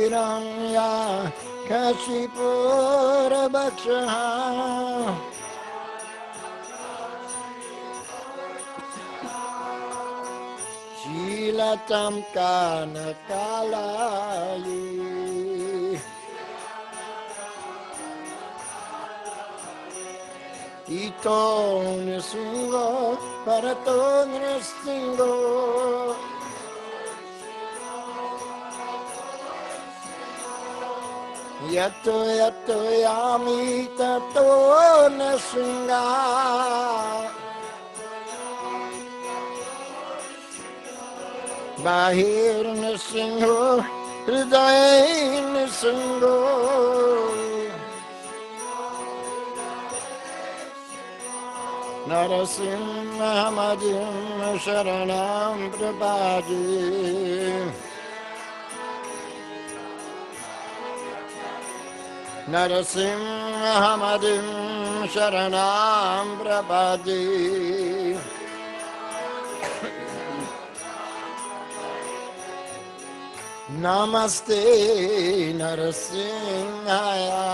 Hiranya Kashipura Bhakshaha Shilatam Kanakalayi Ito Nisingo Parato Nisingo Yato yato yami tato Nisinga Bahir Nisingo Hriday Nisingo Narasimhamadim Sharanam Prabhaji Narasimhamadim Sharanam Prabhaji Namaste Narasimhaya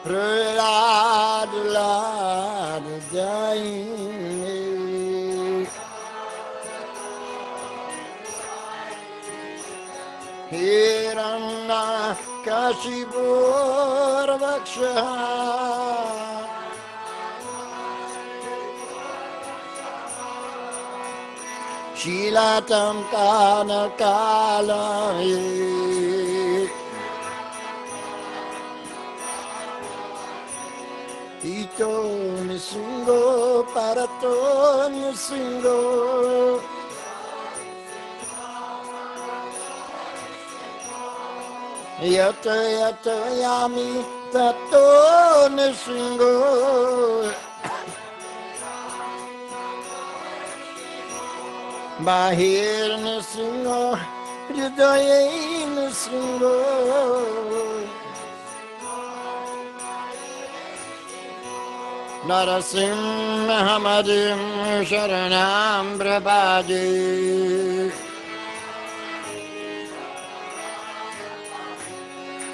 Prahlad Lad Jaini Hiranya Kashipur Bhakshaha Shilatam Kanakalayi Ito Nisingo Parato Nisingo Yato yato yami tato Nisingo Bahir Nisingo Hridaye Nisingo Narasimhamadim Sharanam Prabhaji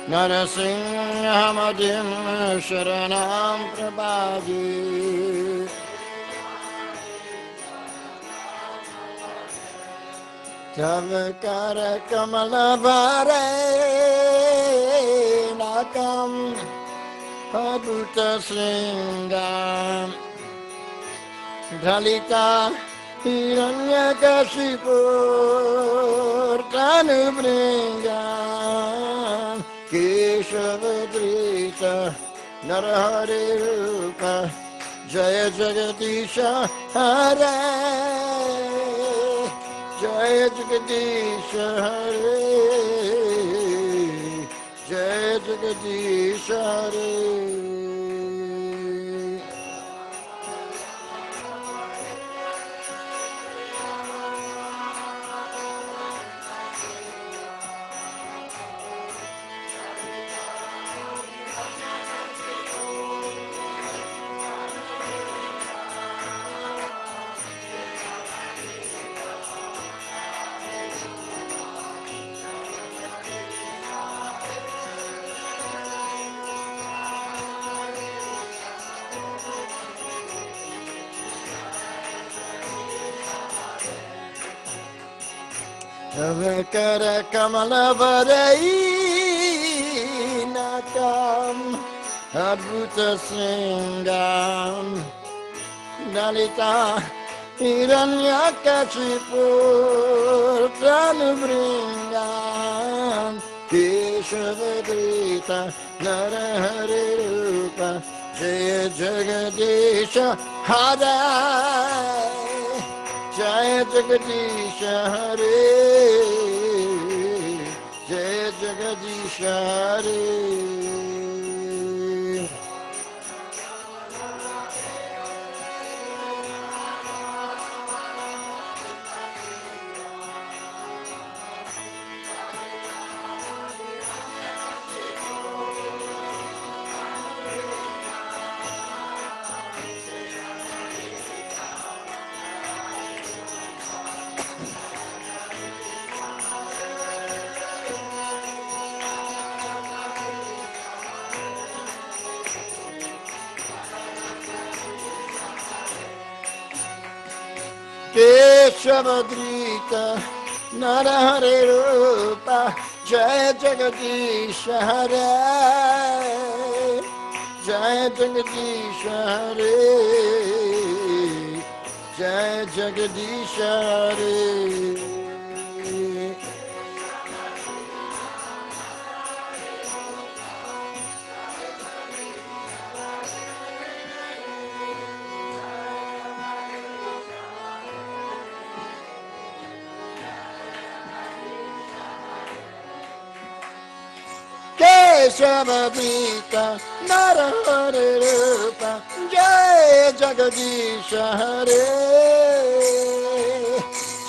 Narasimhamadim Sharanam Prabhaji Tavakara Kamalavare Nakam Adhuta Sringam Dhalita Hiranyakashipur Tanubringam Keshavadrita Narahari Rupa Jaya Jagadisha Hare Jaya Jagadisha Hare Jaya Jagadisha Hare Avakara Kamalavadai Nakam Adhuta Sringam Dalita Hiranyakashipur Tanubringam Keshavadrita Narahari Rupa Jaya Jagadisha Hare Jaya Jagadisha Hare Jaya Jagadisha Hare Keshavadrita Narahare Rupa Jaya Jagadisha Hare Jaya Jagadisha Hare Jaya Jagadisha Hare Keshavadrita Narahare Rupa Jaya Jagadisha Hare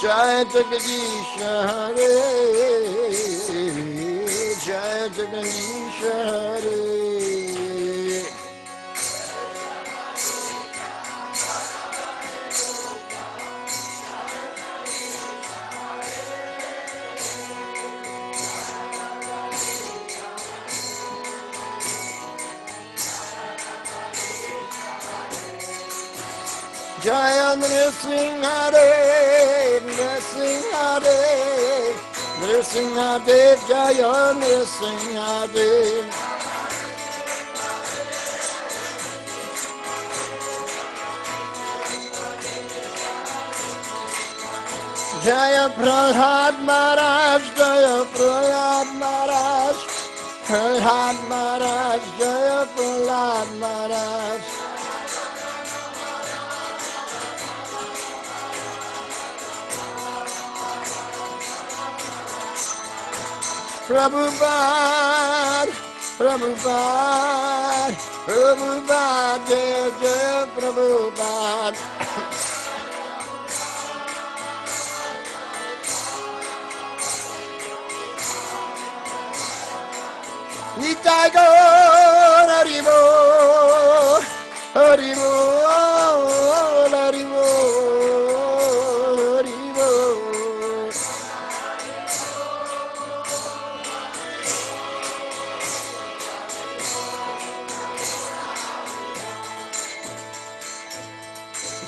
Jaya Jagadisha Hare Jaya Jagadisha Hare Jaya Nrsimhadev, Nrsimhadev, Nrsimhadev, Jaya Nrsimhadev. Jaya Prahlad Maharaj, Jaya Prahlad Maharaj, Prahlad Maharaj, Jaya Prahlad Maharaj. Prabhupada, Prabhupada, Prabhupada, Jaya Jaya Prabhupada. Nitai Gaur Hari Bol, Hari Bol, Hari Bol, Hari Bol.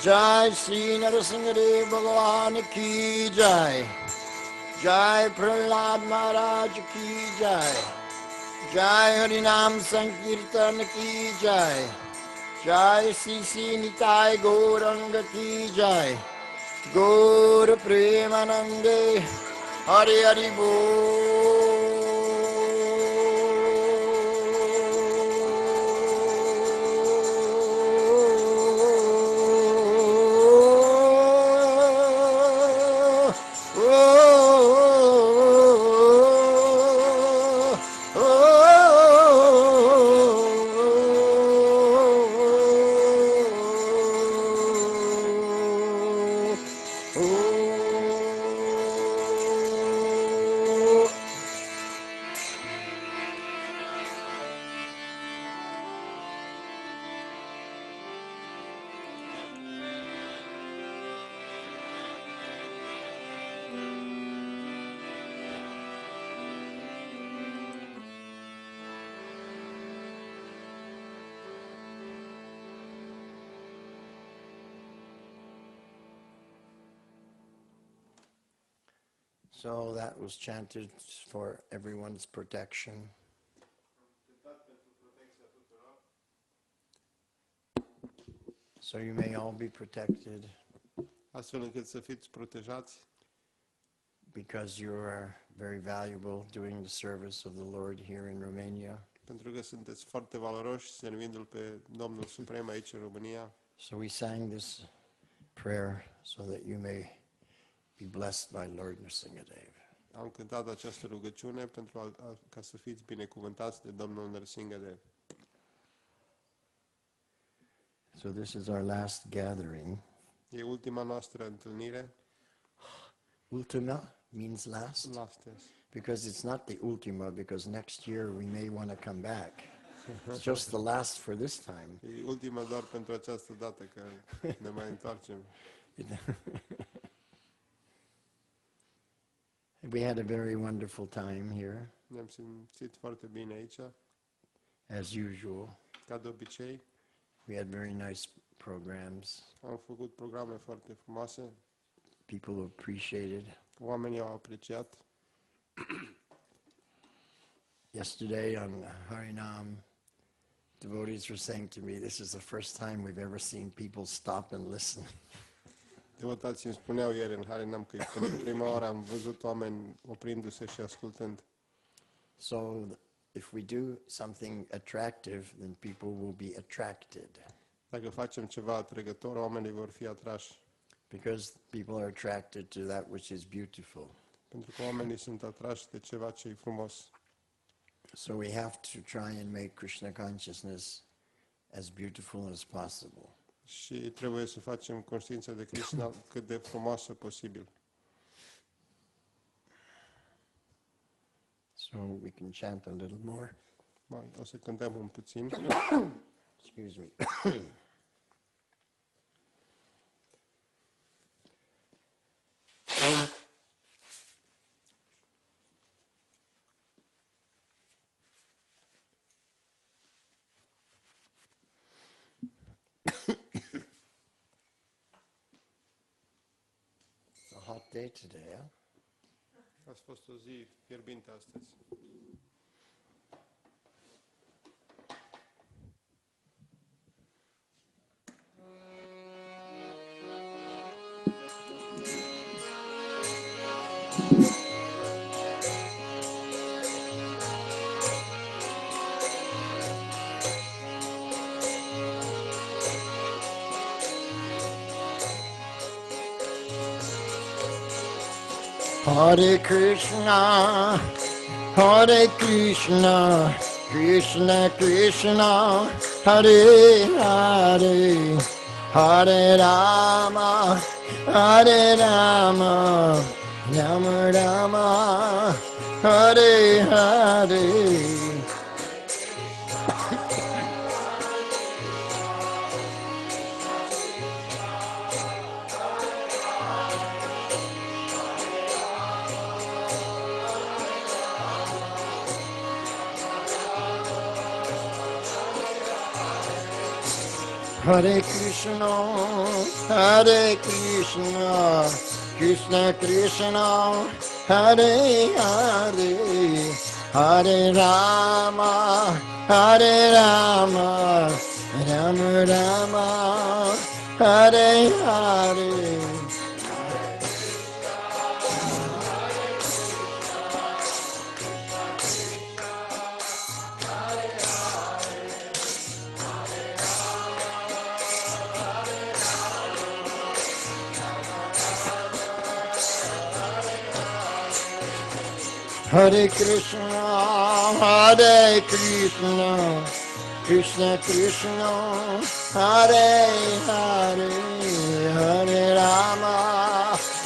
Jai Sri Narasimhadev Bhagavan Ki Jai. Jai Prahlad Maharaj Ki Jai. Jai Harinam Sankirtan Ki Jai. Jai Sisi Nitai Gauranga Ki Jai. Gaur Premanande Hari Hari Bol. So that was chanted for everyone's protection. So you may all be protected astfel încât să fiți protejați, because you are very valuable doing the service of the Lord here in Romania. pentru că sunteți foarte valoroși servindu-L pe Domnul Suprem aici în România. So we sang this prayer so that you may be blessed by Lord Nrsimhadev. Am cântat această rugăciune ca să fiți binecuvântați de Domnul Nrsimhadev. So this is our last gathering. E ultima noastră întâlnire. Ultima means last. Last, yes. Because it's not the ultima, because next year we may want to come back. It's just the last for this time. E ultima doar pentru această dată, că ne mai întoarcem. We had a very wonderful time here, Ne-am simțit foarte bine aici, as usual. ca de obicei. We had very nice programs. Am făcut programe foarte frumoase. People appreciated. Oamenii au apreciat. Yesterday on Harinam, devotees were saying to me, this is the first time we've ever seen people stop and listen. Devotații îmi spuneau ieri în Harinam că pentru prima oară am văzut oameni oprindu-se și ascultând. So if we do something attractive, then people will be attracted. Dacă facem ceva atrăgător, oamenii vor fi atrași. Because people are attracted to that which is beautiful. Pentru că oamenii sunt atrași de ceva ce e frumos. So we have to try and make Krishna consciousness as beautiful as possible. Și trebuie să facem conștiința de Krishna cât de frumoasă posibil. So we can chant a little more. O să cântăm un puțin. Excuse me. It's a hot day today, huh? A fost o zi fierbinte astăzi. Hare Krishna, Hare Krishna, Krishna Krishna, Hare Hare, Hare Rama, Hare Rama, Rama Rama, Hare Hare. Hare Krishna, Hare Krishna, Krishna Krishna, Hare Hare, Hare Rama, Hare Rama, Rama Rama, Hare Hare. Hare Krishna, Hare Krishna, Krishna Krishna, Hare Hare, Hare Rama,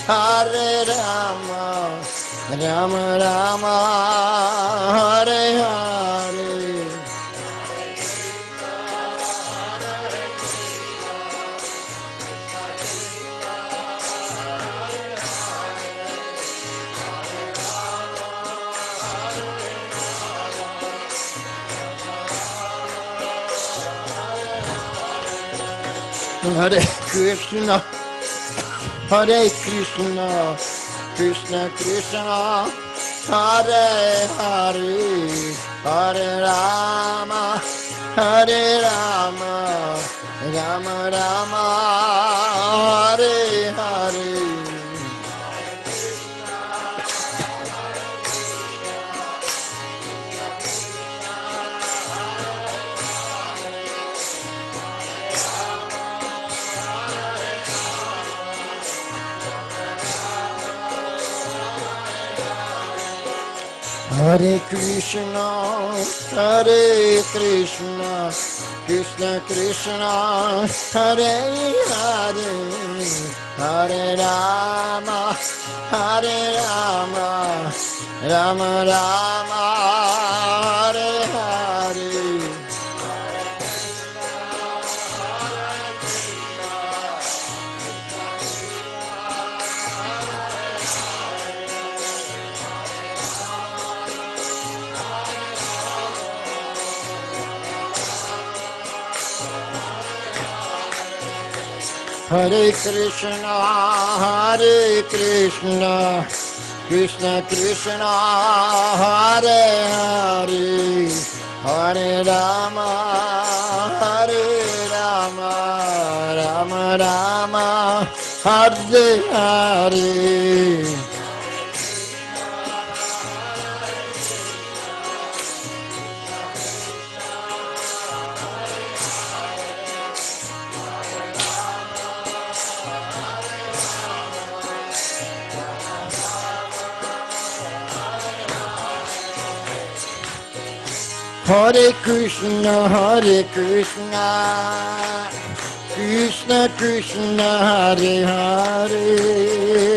Hare Rama, Rama Rama, Hare Hare. Hare Krishna, Hare Krishna, Krishna Krishna, Hare Hare, Hare Rama, Hare Rama, Rama Rama, Hare Hare. Hare Krishna, Hare Krishna, Krishna Krishna, Hare Hare, Hare Rama, Hare Rama, Rama Rama, Hare Hare. Hare Krishna, Hare Krishna, Krishna Krishna, Hare Hare, Hare Rama, Hare Rama, Rama Rama, Hare Hare. Hare Krishna, Hare Krishna, Krishna Krishna, Hare Hare,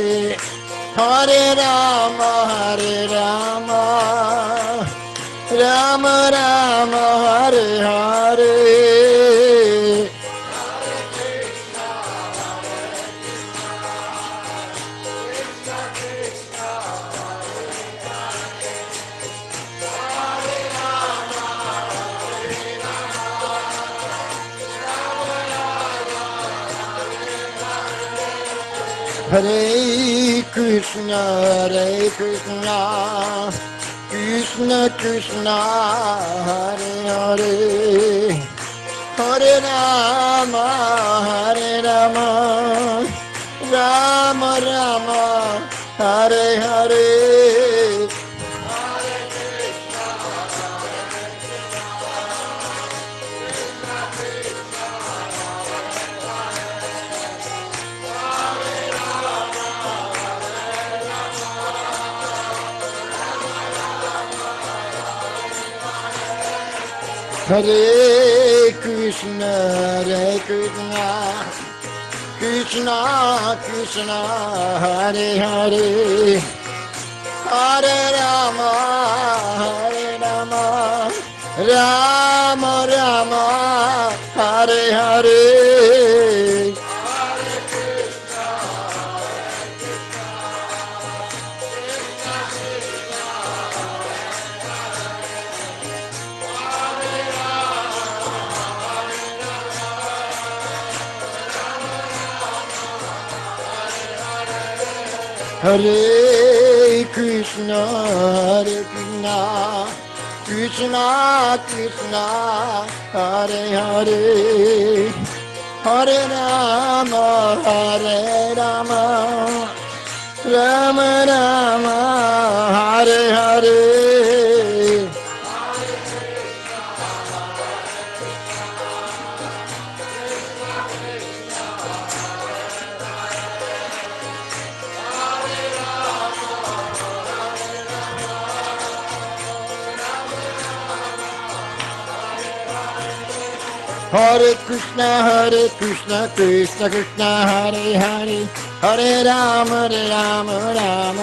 Hare Rama, Hare Rama, Rama Rama, Hare Hare. Hare Krishna, Hare Krishna, Krishna Krishna, Hare Hare, Hare Rama, Hare Rama, Rama Rama, Hare Hare. Hare Krishna, Hare Krishna, Krishna Krishna, Hare Hare, Hare Rama, Hare Rama, Rama Rama, Hare Hare. Hare Krishna, Hare Krishna, Krishna Krishna, Hare Hare, Hare Rama, Hare Rama, Rama Rama, Hare Hare. Hare Krishna, Krishna Krishna, Hare Hare, Hare Rama, Rama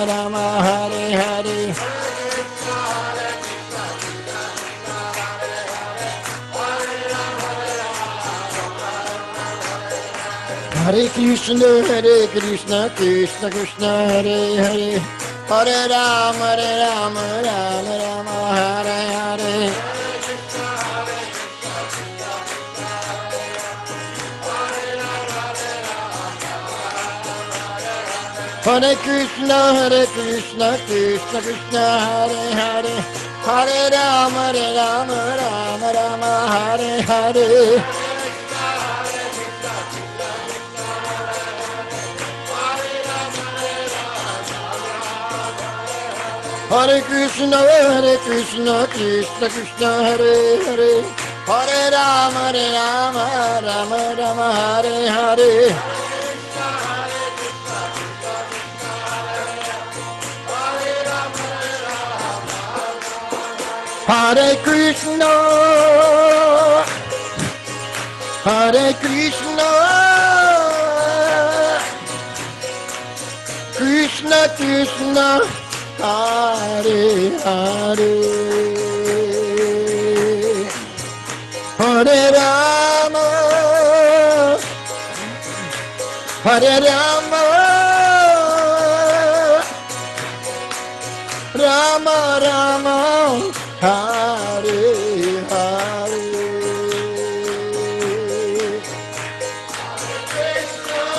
Rama, Hare Hare. Hare Krishna, Krishna Krishna, Hare Hare, Hare Rama, Rama Rama, Hare Hare. Hare Krishna, Krishna Krishna, Hare Hare, Hare Rama, Rama Rama, Hare Hare. Hare Krishna, Krishna Krishna, Hare Hare, Hare Rama, Rama Rama, Hare Hare. Hare Krishna, Krishna Krishna, Hare Hare, Hare Rama, Hare Rama, Rama Rama, Hare Hare. Hare Krishna,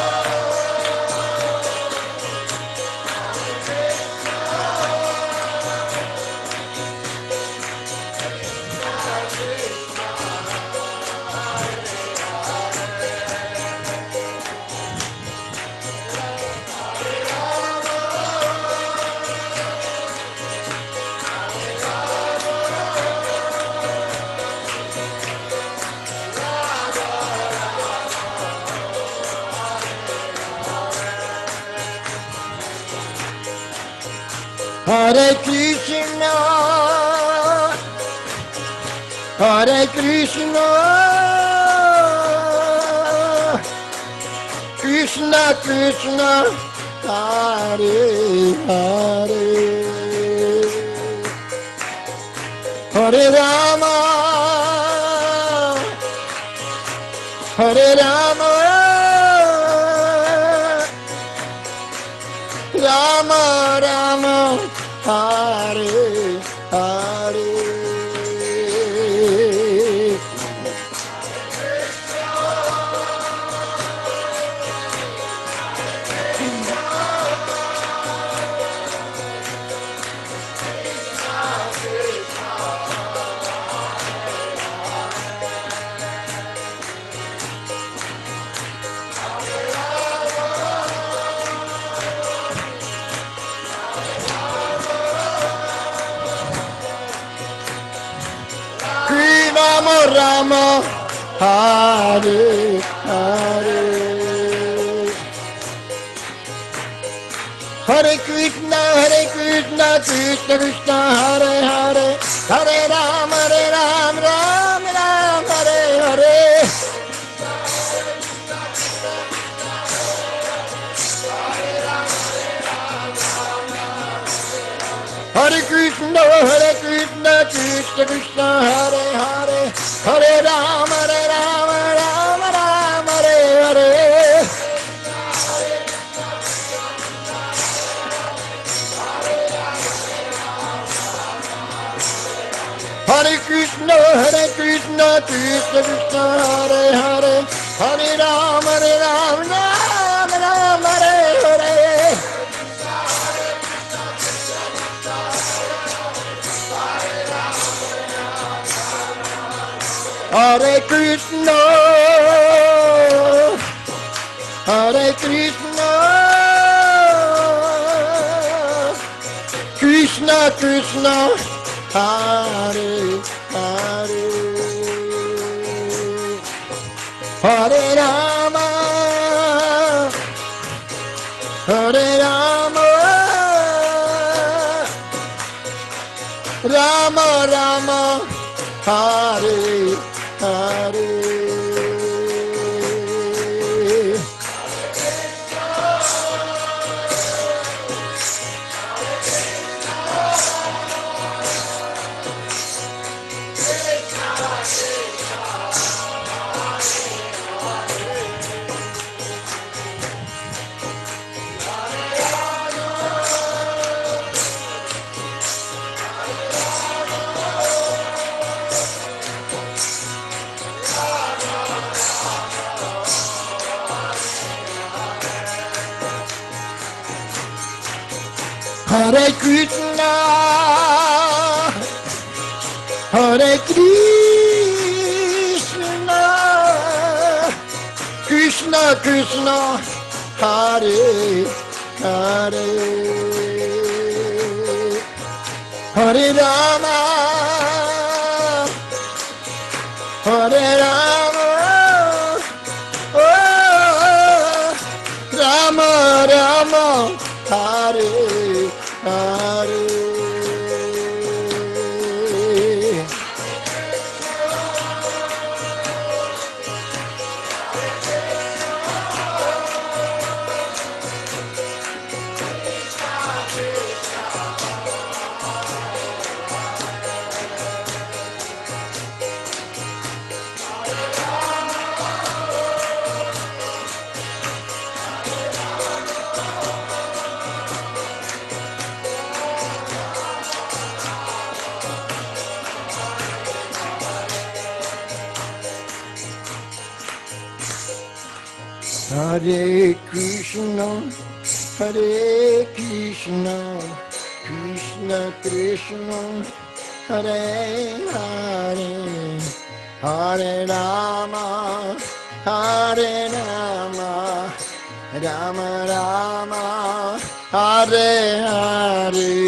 Hare Krishna, Hare Krishna, Krishna Krishna, Hare Hare, Hare Rama, Hare Rama, Rama Rama, Hare Hare. Rama Rama, Hare Hare, Hare Krishna, Krishna Krishna, Hare Hare, Hare Ram, Ram Ram, Hare Hare. Hare Krishna, Krishna Krishna, Hare Hare, Hare Ram, Ram Ram, Hare Hare. Hare Krishna, Krishna Krishna, Hare Hare, Hare Ram, Ram Ram, Hare Hare. Hare Krishna, Hare Krishna, Krishna Krishna, Hare Hare, Hare Rama, Hare Rama, Rama Rama, Hare Hare. Hare Krishna, Hare Krishna, Krishna Krishna, Hare Hare, Hare Rama, Hare Rama, oh, Rama Rama, Hare Hare. Hare Krishna, Hare Krishna, Krishna Krishna, Hare Hare, Hare Rama, Hare Rama, Rama Rama, Hare Hare.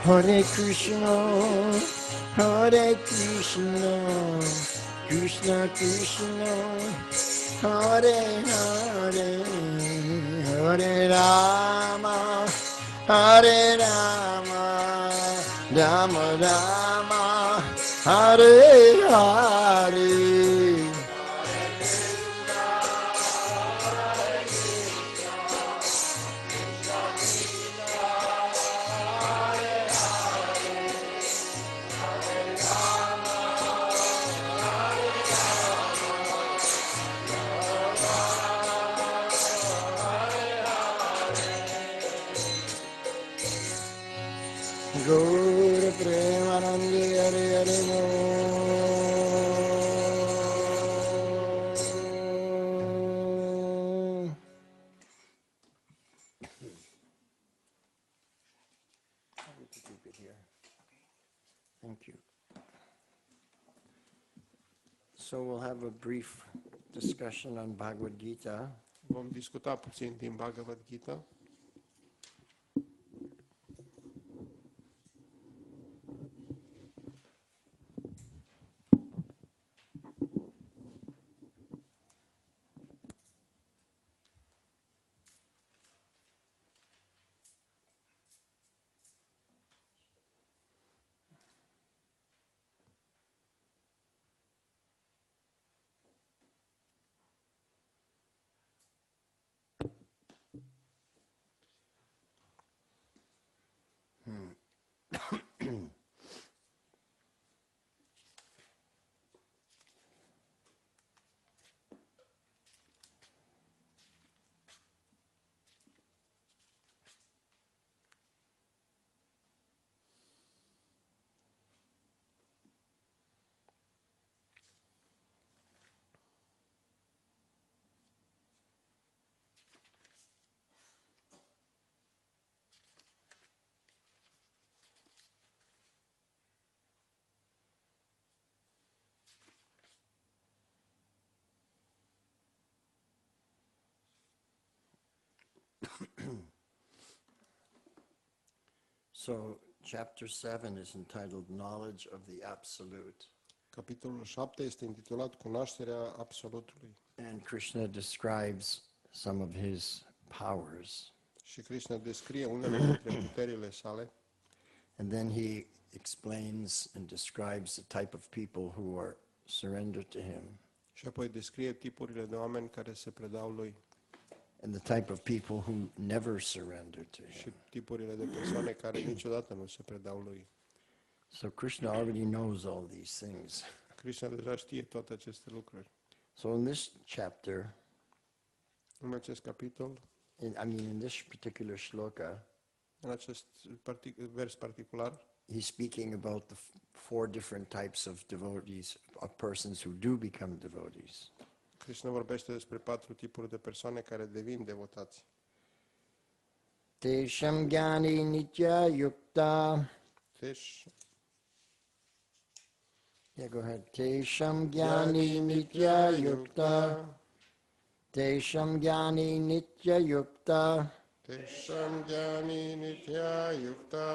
Hare Krishna, Hare Krishna, Krishna Krishna, Hare Hare, Hare Rama, Hare Rama, Rama Rama, Hare Hare. Gaur Premanande Hare Hare Mo. Keep it here. Thank you. So we'll have a brief discussion on Bhagavad-gita. Vom discuta puțin din Bhagavad-gita. So, chapter 7 is entitled Knowledge of the Absolute. Capitolul 7 este intitulat Cunoașterea Absolutului. And Krishna describes some of his powers. Și Krishna descrie unele dintre puterile sale. And then he explains and describes the type of people who are surrendered to him. Și apoi descrie tipurile de oameni care se predau lui. And the type of people who never surrender to him. Și tipurile de persoane care niciodată nu se predau lui. So Krishna already knows all these things. Krishna deja știe toate aceste lucruri. So in this chapter, În acest capitol, in this particular shloka, în acest vers particular, he's speaking about the four different types of devotees, of persons who do become devotees. Krishna vorbește despre 4 tipuri de persoane care devin devotați. Tesham Gyani Nitya Yukta. Yeah, go ahead. Tesham Gyani Nitya Yukta. Tesham Gyani Nitya Yukta. Tesham Gyani Nitya Yukta.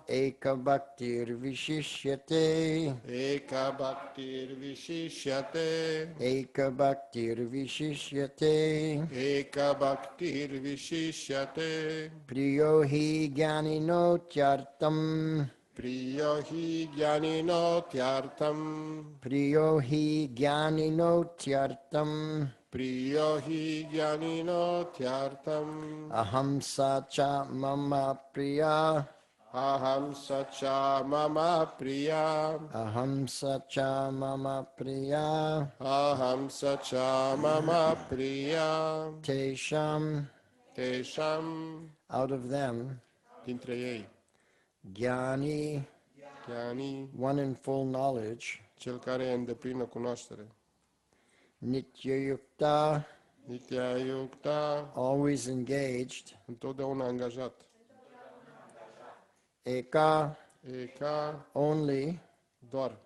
Eka Bhaktir Vishishyate. Eka Bhaktir Vishishyate. Eka Bhaktir Vishishyate. Eka Bhaktir Vishishyate. Priyo hi Gyani no Tyartam. Priyo hi Gyanino Tyartam. Priyo hi Gyani no Tyartam. Priyo hi Gyanino Tyartam. Aham sacha mama priya. Aham sacha mama priya. Aham sacha mama priya. Aham sacha mama priya. Tesham, Tesham, out of them, dintre ei, Gyani, Gyani, one in full knowledge, cel care e în deplină cunoaștere. Nityayukta, Nitya Yukta, always engaged, întotdeauna angajat. Eka, Eka, only, doar.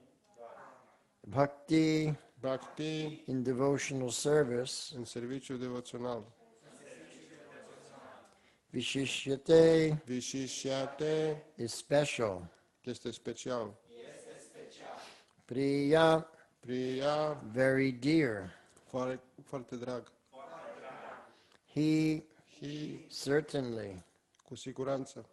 Bhakti, Bhakti, in devotional service, în serviciu devoțional. Vishishyate Vishishyate is special. este special. Priya, Priya, very dear. foarte, foarte drag. He, Hi, certainly. cu siguranță.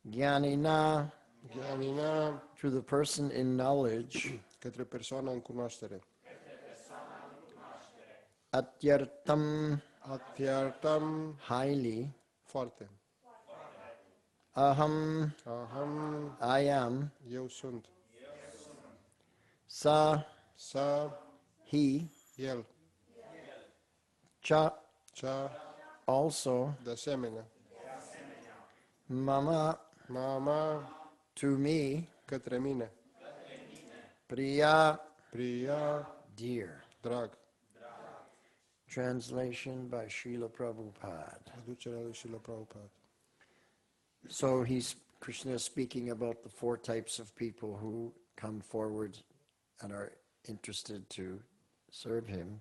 Jnanina, Gyanina, to the person in knowledge. către persoana în cunoaștere. Atyartam, Atyartam, highly. foarte. Aham, Aham, I am. eu sunt. Sa, Sa, he. el. Cha, Cea, also. de asemenea. Mama, Mama, to me. către mine. Priya, Priya, dear. drag. Translation by Srila Prabhupada. Traducerea lui Srila Prabhupada. So Krishna is speaking about the four types of people who come forward and are interested to serve him.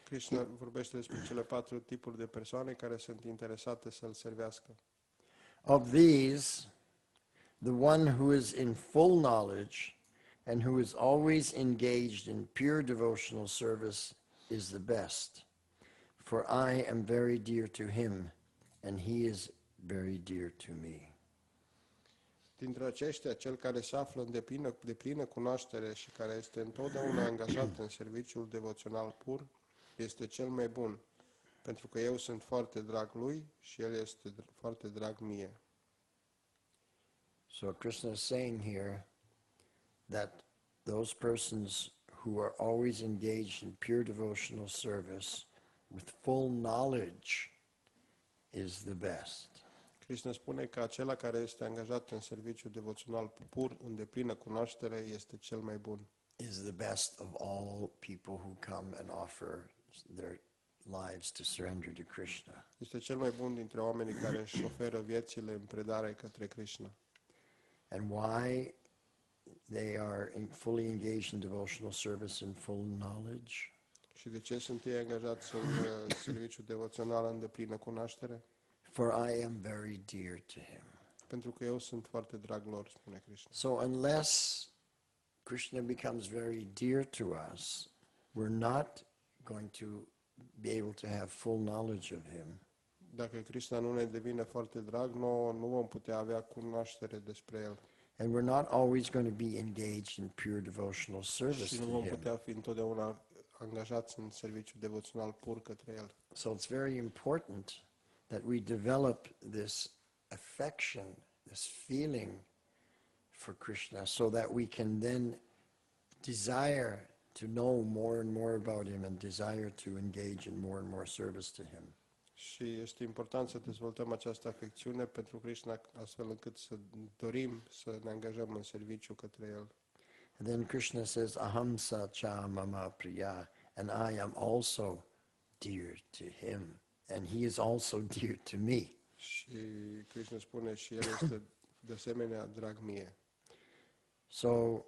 Krishna vorbește despre cele 4 tipuri de persoane care sunt interesate să-L servească. Of these, the one who is in full knowledge and who is always engaged in pure devotional service is the best. For I am very dear to him, and he is very dear to me. Dintre aceștia, cel care se află în deplină cunoaștere și care este întotdeauna angajat în serviciul devoțional pur, este cel mai bun, pentru că eu sunt foarte drag lui și el este foarte drag mie. So Krishna is saying here that those persons who are always engaged in pure devotional service with full knowledge is the best. Krishna spune că acela care este angajat în serviciu devoțional pur, în deplină cunoaștere, este cel mai bun. Is the best of all people who come and offer their lives to surrender to Krishna. Este cel mai bun dintre oamenii care își oferă viețile în predare către Krishna. And why they are fully engaged in devotional service and full knowledge? Și de ce sunt ei angajați în serviciu devoțional în deplină cunoaștere? For I am very dear to him. Pentru că eu sunt foarte drag lor, spune Krishna. So unless Krishna becomes very dear to us, we're not going to be able to have full knowledge of him. Dacă Krishna nu ne devine foarte drag, nu vom putea avea cunoaștere despre el. And we're not always going to be engaged in pure devotional service Și nu to vom him. putea fi întotdeauna angajați în serviciu devoțional pur către el. So it's very important that we develop this affection, this feeling for Krishna, so that we can then desire to know more and more about him and desire to engage in more and more service to him. Și este important să dezvoltăm această afecțiune pentru Krishna, astfel încât să dorim să ne angajăm în serviciu către el. And then Krishna says, Aham sa cha mama priya, and I am also dear to him, and he is also dear to me. Și Krishna spune și el este de asemenea drag mie. So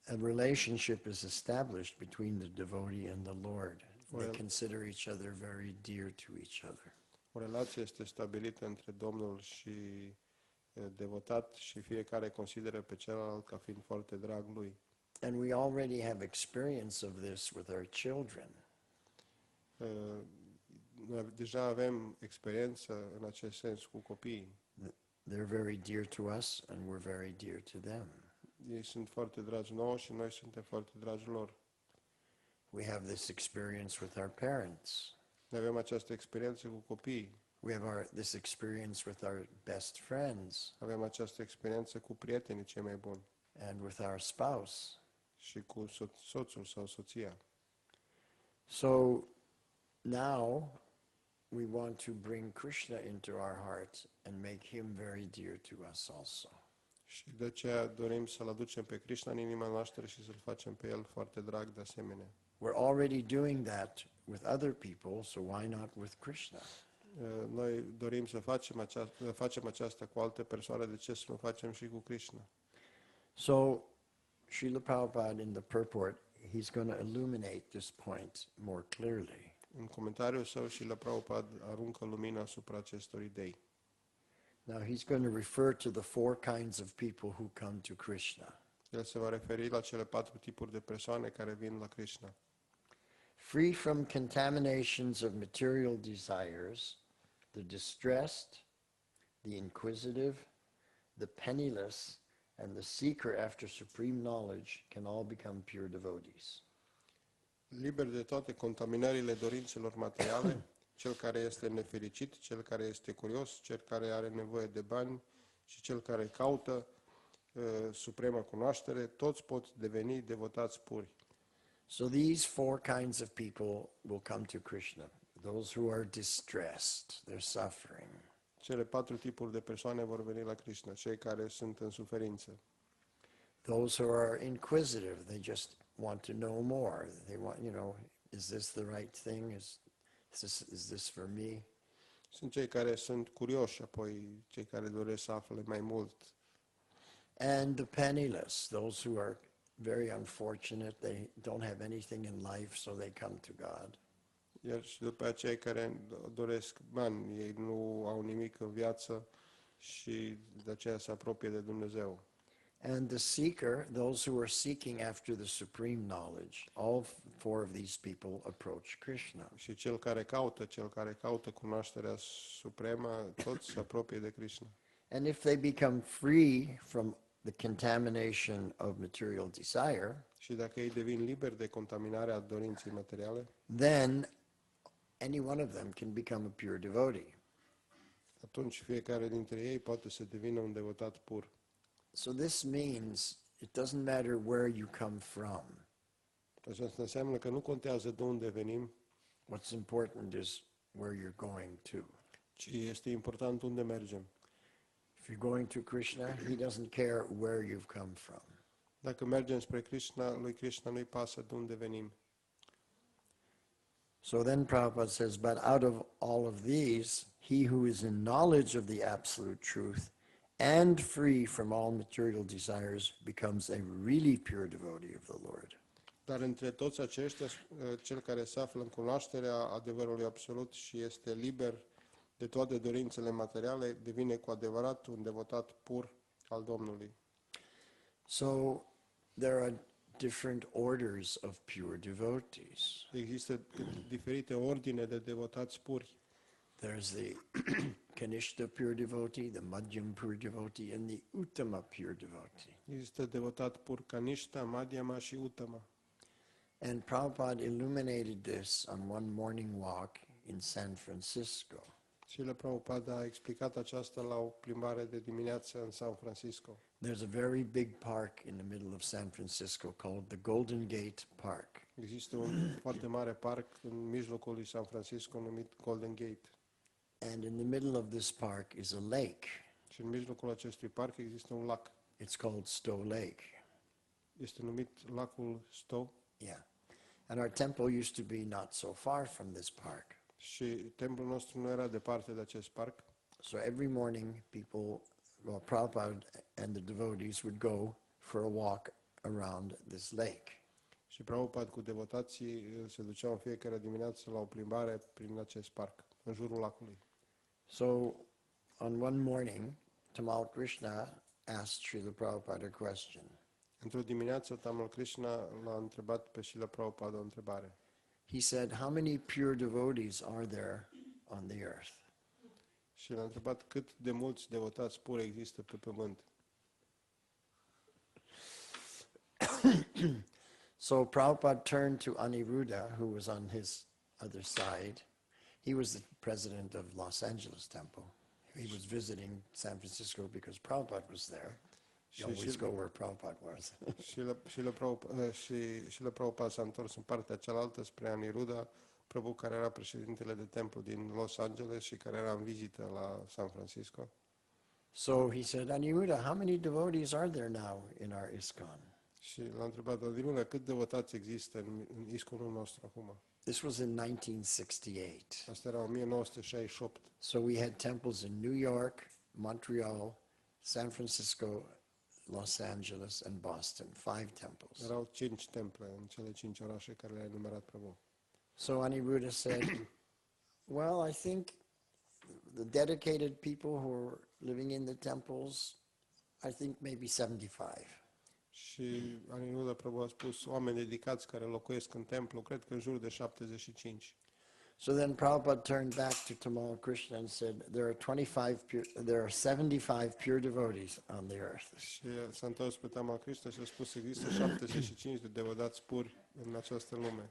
a relationship is established between the devotee and the Lord. They Well- consider each other very dear to each other. O relație este stabilită între Domnul și devotat și fiecare consideră pe celălalt ca fiind foarte drag lui. And we already have experience of this with our children. Noi deja avem experiență în acest sens cu copiii. They're very dear to us and we're very dear to them. Ei sunt foarte dragi nouă și noi suntem foarte dragi lor. We have this experience with our parents. Noi avem această experiență cu copiii. We have this experience with our best friends Avem această experiență cu prietenii cei mai buni and with our spouse. și cu soțul sau soția. So now we want to bring Krishna into our hearts and make him very dear to us also. Și de aceea dorim să-L aducem pe Krishna în inima noastră și să-L facem pe El foarte drag de asemenea. We're already doing that with other people, so why not with Krishna? Noi dorim să facem aceasta cu alte persoane, de ce să nu facem și cu Krishna? So Srila Prabhupada in the purport, he's going to illuminate this point more clearly. În comentariul său, Srila Prabhupada aruncă lumina asupra acestor idei. Now he's going to refer to the four kinds of people who come to Krishna. El se va referi la cele 4 tipuri de persoane care vin la Krishna. Free from contaminations of material desires, the distressed, the inquisitive, the penniless, and the seeker after supreme knowledge can all become pure devotees. Liber de toate contaminările dorințelor materiale, cel care este nefericit, cel care este curios, cel care are nevoie de bani și cel care caută suprema cunoaștere, toți pot deveni devotați puri. So these four kinds of people will come to Krishna. Those who are distressed, they're suffering. Cele 4 tipuri de persoane vor veni la Krishna, cei care sunt în suferință. Those who are inquisitive, they just want to know more. They want, is this the right thing? Is this for me? Sunt cei care sunt curioși, apoi cei care doresc să afle mai mult. And the penniless, those who are very unfortunate, they don't have anything in life, so they come to God. Iar și după aceea care doresc bani, ei nu au nimic în viață și de aceea se apropie de Dumnezeu. And the seeker, those who are seeking after the supreme knowledge, all four of these people approach Krishna. Și cel care caută cunoașterea supremă, toți se apropie de Krishna. And if they become free from the contamination of material desire, Și dacă ei devin liberi de contaminarea dorinței materiale, then any one of them can become a pure devotee. atunci fiecare dintre ei poate să devină un devotat pur. So this means it doesn't matter where you come from. Aceasta înseamnă că nu contează de unde venim, What's important is where you're going to. ci este important unde mergem. If you're going to Krishna, he doesn't care where you've come from. Dacă mergem spre Krishna, lui Krishna nu-i pasă de unde venim. So then Prabhupada says, but out of all of these, he who is in knowledge of the absolute truth and free from all material desires becomes a really pure devotee of the Lord. Dar între toți aceștia, cel care se află în cunoașterea adevărului absolut și este liber de toate dorințele materiale, devine cu adevărat un devotat pur al Domnului. So there are different orders of pure devotees. Există diferite ordine de devotați puri. There's the Kanishta pure devotee, the Madhyam pure devotee, and the Uttama pure devotee. Există devotat pur Kanishta, Madhyama și Uttama. And Prabhupada illuminated this on one morning walk in San Francisco. Srila Prabhupada a explicat aceasta la o plimbare de dimineață în San Francisco. There's a very big park in the middle of San Francisco called the Golden Gate Park. Există un foarte mare parc în mijlocul lui San Francisco numit Golden Gate. And in the middle of this park is a lake. Și în mijlocul acestui parc există un lac. It's called Stowe Lake. Este numit lacul Stowe. Yeah. And our temple used to be not so far from this park. Și templul nostru nu era departe de acest parc. So every morning Prabhupada and the devotees would go for a walk around this lake. Și Prabhupada cu devotații se duceau în fiecare dimineață la o plimbare prin acest parc, în jurul lacului. So on one morning, Tamal Krishna asked Srila Prabhupada a question. Într-o dimineață, Tamal Krishna l-a întrebat pe Srila Prabhupada o întrebare. He said, how many pure devotees are there on the earth? Și l-a întrebat cât de mulți devotați puri există pe pământ. So Prabhupada turned to Aniruddha, who was on his other side. He was the president of Los Angeles Temple. He was visiting San Francisco because Prabhupada was there. You always go where Prabhupada was. Srila Prabhupada s-a întors în partea cealaltă spre Aniruddha, Prabhu care era președintele de templu din Los Angeles și care era în vizită la San Francisco. So he said, Aniruddha, how many devotees are there now in our ISKCON? Și l-a întrebat, Aniruddha, cât devotați există în ISKCON-ul nostru acum? This was in 1968. Asta era 1968. So we had temples in New York, Montreal, San Francisco, Los Angeles, and Boston. 5 temples. Erau 5 temple în cele 5 orașe care le-a enumerat Prabhu. So Aniruddha said, well, I think the dedicated people who are living in the temples, I think maybe 75. Și Aniruddha Prabhu a spus, oameni dedicați care locuiesc în templu, cred că în jur de 75. So then Prabhupada turned back to Tamal Krishna and said, there are 75 pure devotees on the earth. Și s-a întors pe Tamal Krishna și a spus, există 75 de devotați puri în această lume.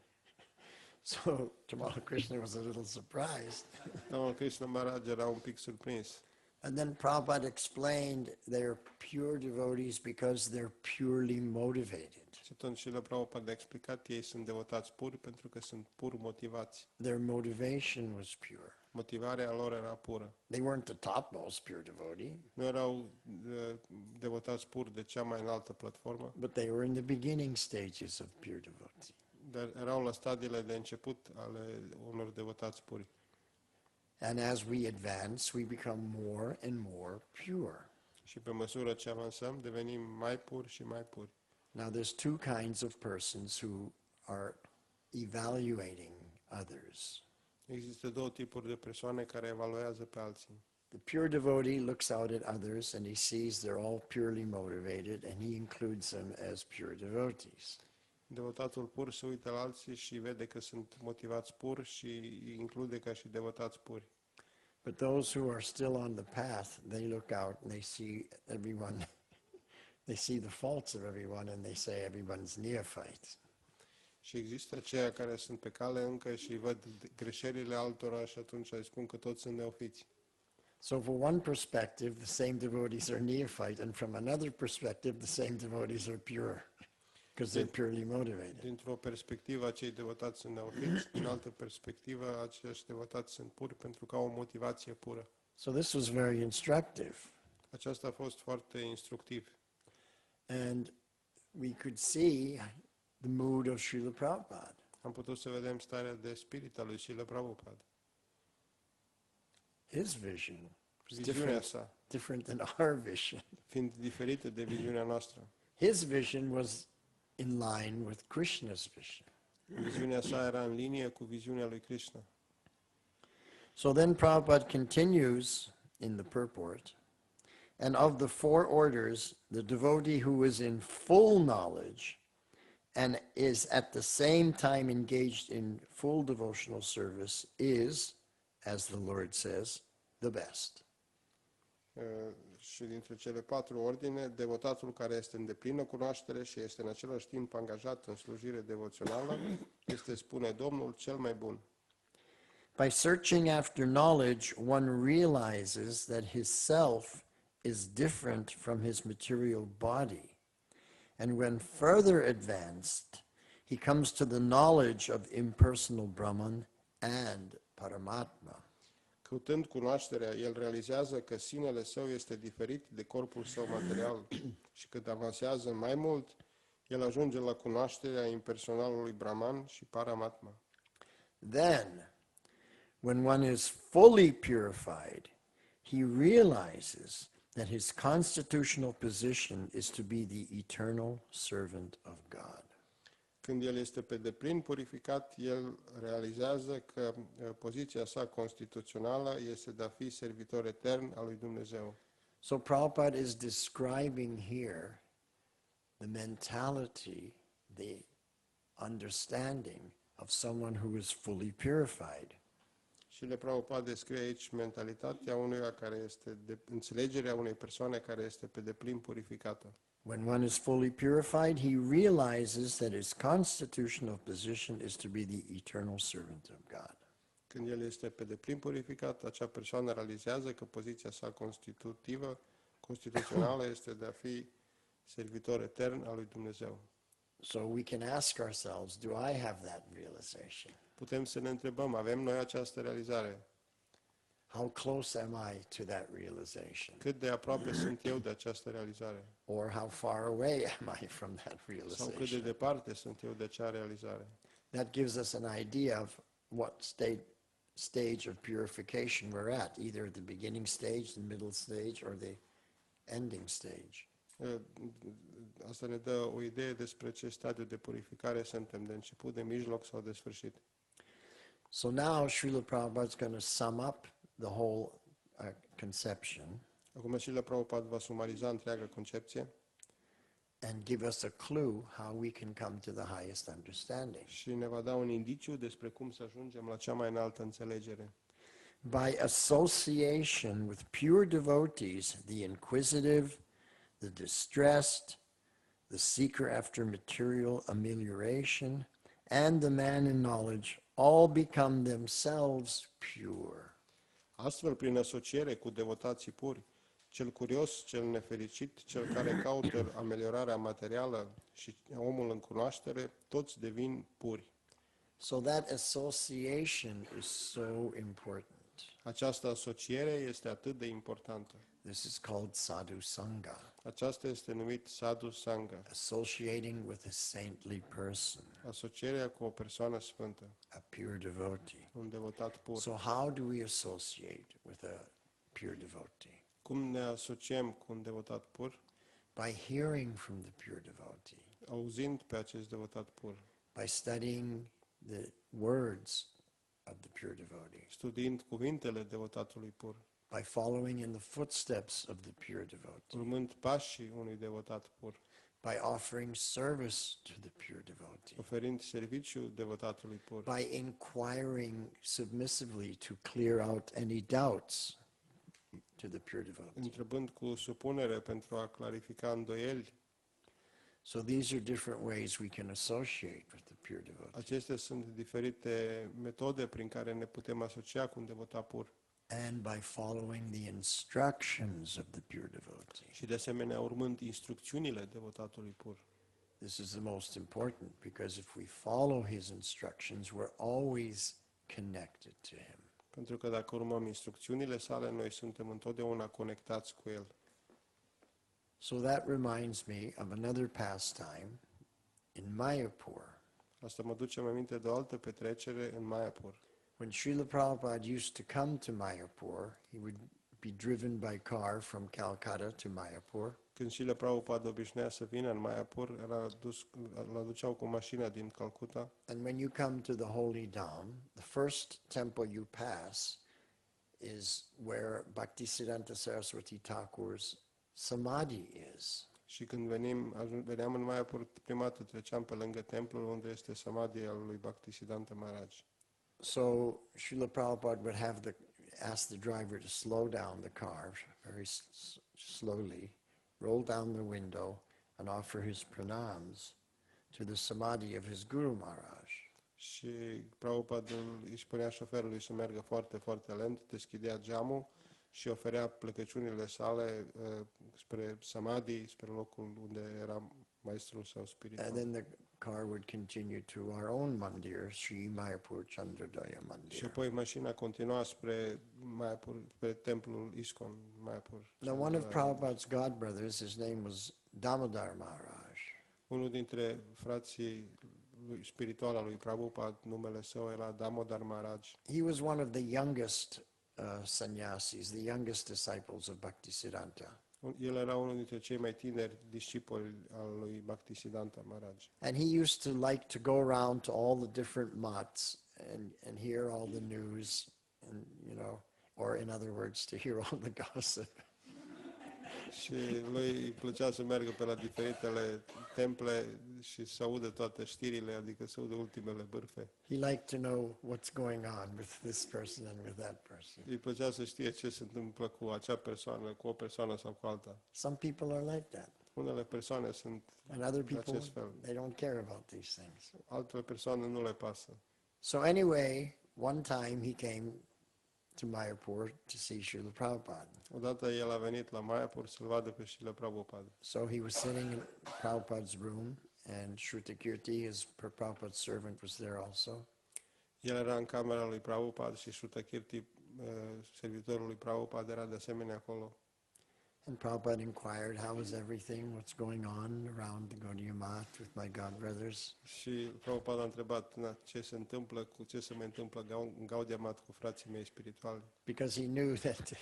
So Tamal Krishna was a little surprised. Tamal Krishna Maharaj era un pic surprins. And then Prabhupada explained they're pure devotees because they're purely motivated. Și atunci Srila Prabhupada a explicat, ei sunt devotați puri pentru că sunt pur motivați. Their motivation was pure. Motivarea lor era pură. They weren't the topmost pure devotee, Nu erau devotați puri de cea mai înaltă platformă, but they were in the beginning stages of pure devotee. dar erau la stadiile de început ale unor devotați puri. And as we advance, we become more and more pure. Și pe măsură ce avansăm, devenim mai puri și mai puri. Now, there's two kinds of persons who are evaluating others. Există două tipuri de persoane care evaluează pe alții. The pure devotee looks out at others and he sees they're all purely motivated and he includes them as pure devotees. Devotatul pur se uită la alții și vede că sunt motivați pur și îi include ca și devotați puri. But those who are still on the path, they look out and they see everyone, they see the faults of everyone and they say everyone's neophytes. Și există aceia care sunt pe cale încă și văd greșelile altora și atunci îi spun că toți sunt neofiți. So from one perspective, the same devotees are neophyte, and from another perspective, the same devotees are pure, because they're purely motivated. Dintr-o perspectivă, acei devotați sunt neofiți, din altă perspectivă, aceiași devotați sunt puri pentru că au o motivație pură. So this was very instructive. Aceasta a fost foarte instructiv. And we could see the mood of Srila Prabhupada. Am putut să vedem starea de spirit a lui Srila Prabhupada. His vision was Viziunea sa, different than our vision. fiind diferită de viziunea noastră. His vision was in line with Krishna's vision. Viziunea sa era în linie cu viziunea lui Krishna. So then Prabhupada continues in the purport, and of the four orders, the devotee who is in full knowledge and is at the same time engaged in full devotional service is, as the Lord says, the best. Și dintre cele patru ordine, devotatul care este în deplină cunoaștere și este în același timp angajat în slujire devoțională, este, spune Domnul, cel mai bun. By searching after knowledge, one realizes that his self is different from his material body. And when further advanced, he comes to the knowledge of impersonal Brahman and Paramatma. Căutând cunoașterea, el realizează că sinele său este diferit de corpul său material și când avansează mai mult, el ajunge la cunoașterea impersonalului Brahman și Paramatma. Then, when one is fully purified, he realizes that his constitutional position is to be the eternal servant of God. Când el este pe deplin purificat, el realizează că poziția sa constituțională este de a fi servitor etern al lui Dumnezeu. So Prabhupada is describing here the mentality, the understanding of someone who is fully purified. Și le Prabhupada descrie aici mentalitatea unuia care este înțelegerea unei persoane care este pe deplin purificată. When one is fully purified, he realizes that his constitutional position is to be the eternal servant of God. Când el este pe deplin purificat, acea persoană realizează că poziția sa constituțională este de a fi servitor etern al lui Dumnezeu. So we can ask ourselves, do I have that realization? Putem să ne întrebăm, avem noi această realizare? How close am I to that realization? Cât de aproape sunt eu de această realizare? Or how far away am I from that Sau cât de realization? departe sunt eu de acea realizare? That gives us an idea of what stage of purification we're at, either at the beginning stage, the middle stage, or the ending stage. Asta ne dă o idee despre ce stadiu de purificare suntem, de început, de mijloc sau de sfârșit. So now Srila Prabhupada is going to sum up the whole conception Acum Srila Prabhupada va sumariza întreaga concepție and give us a clue how we can come to the highest understanding. și ne va da un indiciu despre cum să ajungem la cea mai înaltă înțelegere. By association with pure devotees, the inquisitive, the distressed, the seeker after material amelioration, and the man in knowledge all become themselves pure. Astfel, prin asociere cu devotații puri, cel curios, cel nefericit, cel care caută ameliorarea materială și omul în cunoaștere, toți devin puri. So that association is so important. Această asociere este atât de importantă. This is called sadhu sangha, Aceasta este numit sadhu sangha, associating with a saintly person, asocierea cu o persoană sfântă, a pure devotee. un devotat pur. So how do we associate with a pure devotee? Cum ne asociem cu un devotat pur? By hearing from the pure devotee, Auzind pe acest devotat pur, by studying the words of the pure devotee, studiind cuvintele devotatului pur, by following in the footsteps of the pure devotee, urmând pașii unui devotat pur, by offering service to the pure devotee, oferind serviciu devotatului pur, by inquiring submissively to clear out any doubts to the pure devotee. întrebând cu supunere pentru a clarifica îndoieli. So these are different ways we can associate with the pure devotee. Acestea sunt diferite metode prin care ne putem asocia cu un devotat pur. And by following the instructions of the pure devotee. Și de asemenea urmând instrucțiunile devotatului pur. This is the most important because if we follow his instructions, we're always connected to him. Pentru că dacă urmăm instrucțiunile sale, noi suntem întotdeauna conectați cu el. So that reminds me of another pastime in Mayapur. Asta mă duce mai aminte de o altă petrecere în Mayapur. When Srila Prabhupada used to come to Mayapur, he would be driven by car from Calcutta to Mayapur. Când Srila Prabhupada obișnuia să vină în Mayapur, l aduceau cu mașina din Calcutta. And when you come to the holy dham, the first temple you pass is where Bhaktisiddhanta Saraswati Thakur's samadhi is. Și când veneam în Mayapur, prima dată treceam pe lângă templul unde este samadhi al lui Bhaktisiddhanta Maharaj. So Srila Prabhupada would ask the driver to slow down the car very slowly, roll down the window, and offer his pranams to the samadhi of his Guru Maharaj. Și Prabhupada îi spunea șoferului să meargă foarte, foarte lent, deschidea geamul și oferea plecăciunile sale spre samadhi, spre locul unde era maestrul său spiritual. And then the car would continue to our own mandir, Sri Mayapur Chandrodaya Și Mandir. apoi mașina continua spre Mayapur, spre templul ISKCON Mayapur. Now, one of Prabhupada's godbrothers, his name was Damodar Maharaj. Unul dintre frații spirituali al lui Prabhupada, numele său era Damodar Maharaj. He was one of the youngest sannyasis, the youngest disciples of Bhaktisiddhanta. El era unul dintre cei mai tineri discipoli al lui Bhaktisiddhanta Maharaj. And he used to like to go around to all the different mats and hear all the news, and or in other words, to hear all the gossip. Și lui îi plăcea să meargă pe la diferitele temple și să audă toate știrile, adică să audă ultimele bârfe. He liked to know what's going on with this person and with that person. Îi plăcea să știe ce se întâmplă cu acea persoană, cu o persoană sau cu alta. Some people are like that. Unele persoane sunt And other de people, acest fel. they don't care about these things. Altele persoane nu le pasă. So anyway, one time he came to Mayapur to see Srila Prabhupada. Odată el a venit la Mayapur să-l vadă pe Srila Prabhupada. So he was sitting in Prabhupada's room, and Shrutakirti, his Prabhupada's servant, was there also. El era în camera lui Prabhupada și Shrutakirti, servitorul lui Prabhupada, era de asemenea acolo. And Prabhupada inquired, how is everything? What's going on around the Gaudiya Math with my godbrothers? Și Prabhupada a întrebat ce se întâmplă, ce se mai întâmplă în Gaudiya Math cu frații mei spirituali. Because he knew that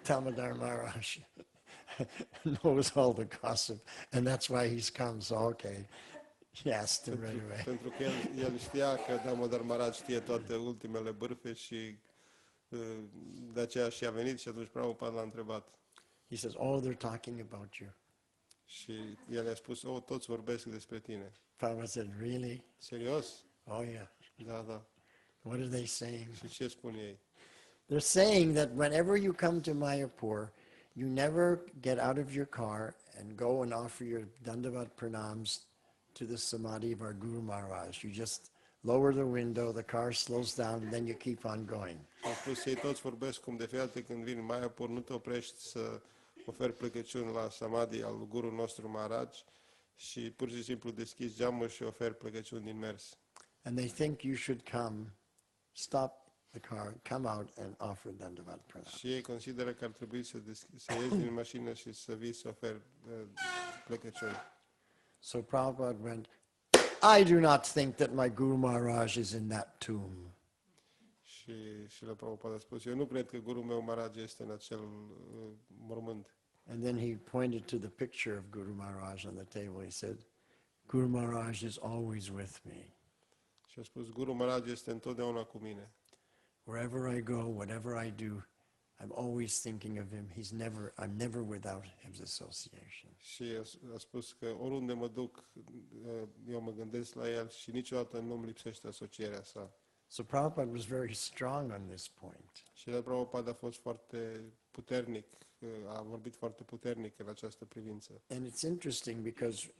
Damodar Maharaj knows all the gossip, and that's why he's come. So, okay, He asked him right away. Pentru că el știa că Damodar Maharaj știe toate ultimele bârfe și de aceea și-a venit și atunci Prabhupada l-a întrebat. He says, oh, they're talking about you. Și el i-a spus, toți vorbesc despre tine. Prabhupada said, really? Serios? Oh, yeah. Da, da. What are they saying? Și ce spun ei? They're saying that whenever you come to Mayapur, you never get out of your car and go and offer your Dandavat pranams to the samadhi of our Guru Maharaj. You just lower the window, the car slows down, and then you keep on going. Au spus, ei toți vorbesc cum de fiecare când vin în Mayapur, nu te oprești să oferi plecăciuni la samadhi al Guru nostru Maharaj și pur și simplu deschizi geamul și oferi plecăciuni din mers. And they think you should come, stop the car, come out and offer Dandavat pranam. Și ei consideră că ar trebui să ieși din mașină și să vii să oferi plecăciuni. So Prabhupada went, I do not think that my Guru Maharaj is in that tomb. Și la Prabhupada a spus, eu nu cred că Guru meu Maharaj este în acel mormânt. And then he pointed to the picture of Guru Maharaj on the table. He said, Guru Maharaj is always with me. Și a spus, Guru Maharaj este întotdeauna cu mine. Wherever I go, whatever I do, I'm always thinking of him. I'm never without his association. Și a spus că oriunde mă duc, eu mă gândesc la el și niciodată nu-mi lipsește asocierea sa. So Prabhupada was very strong on this point. Și la Prabhupada a fost foarte puternic, a vorbit foarte puternic în această privință. And it's interesting because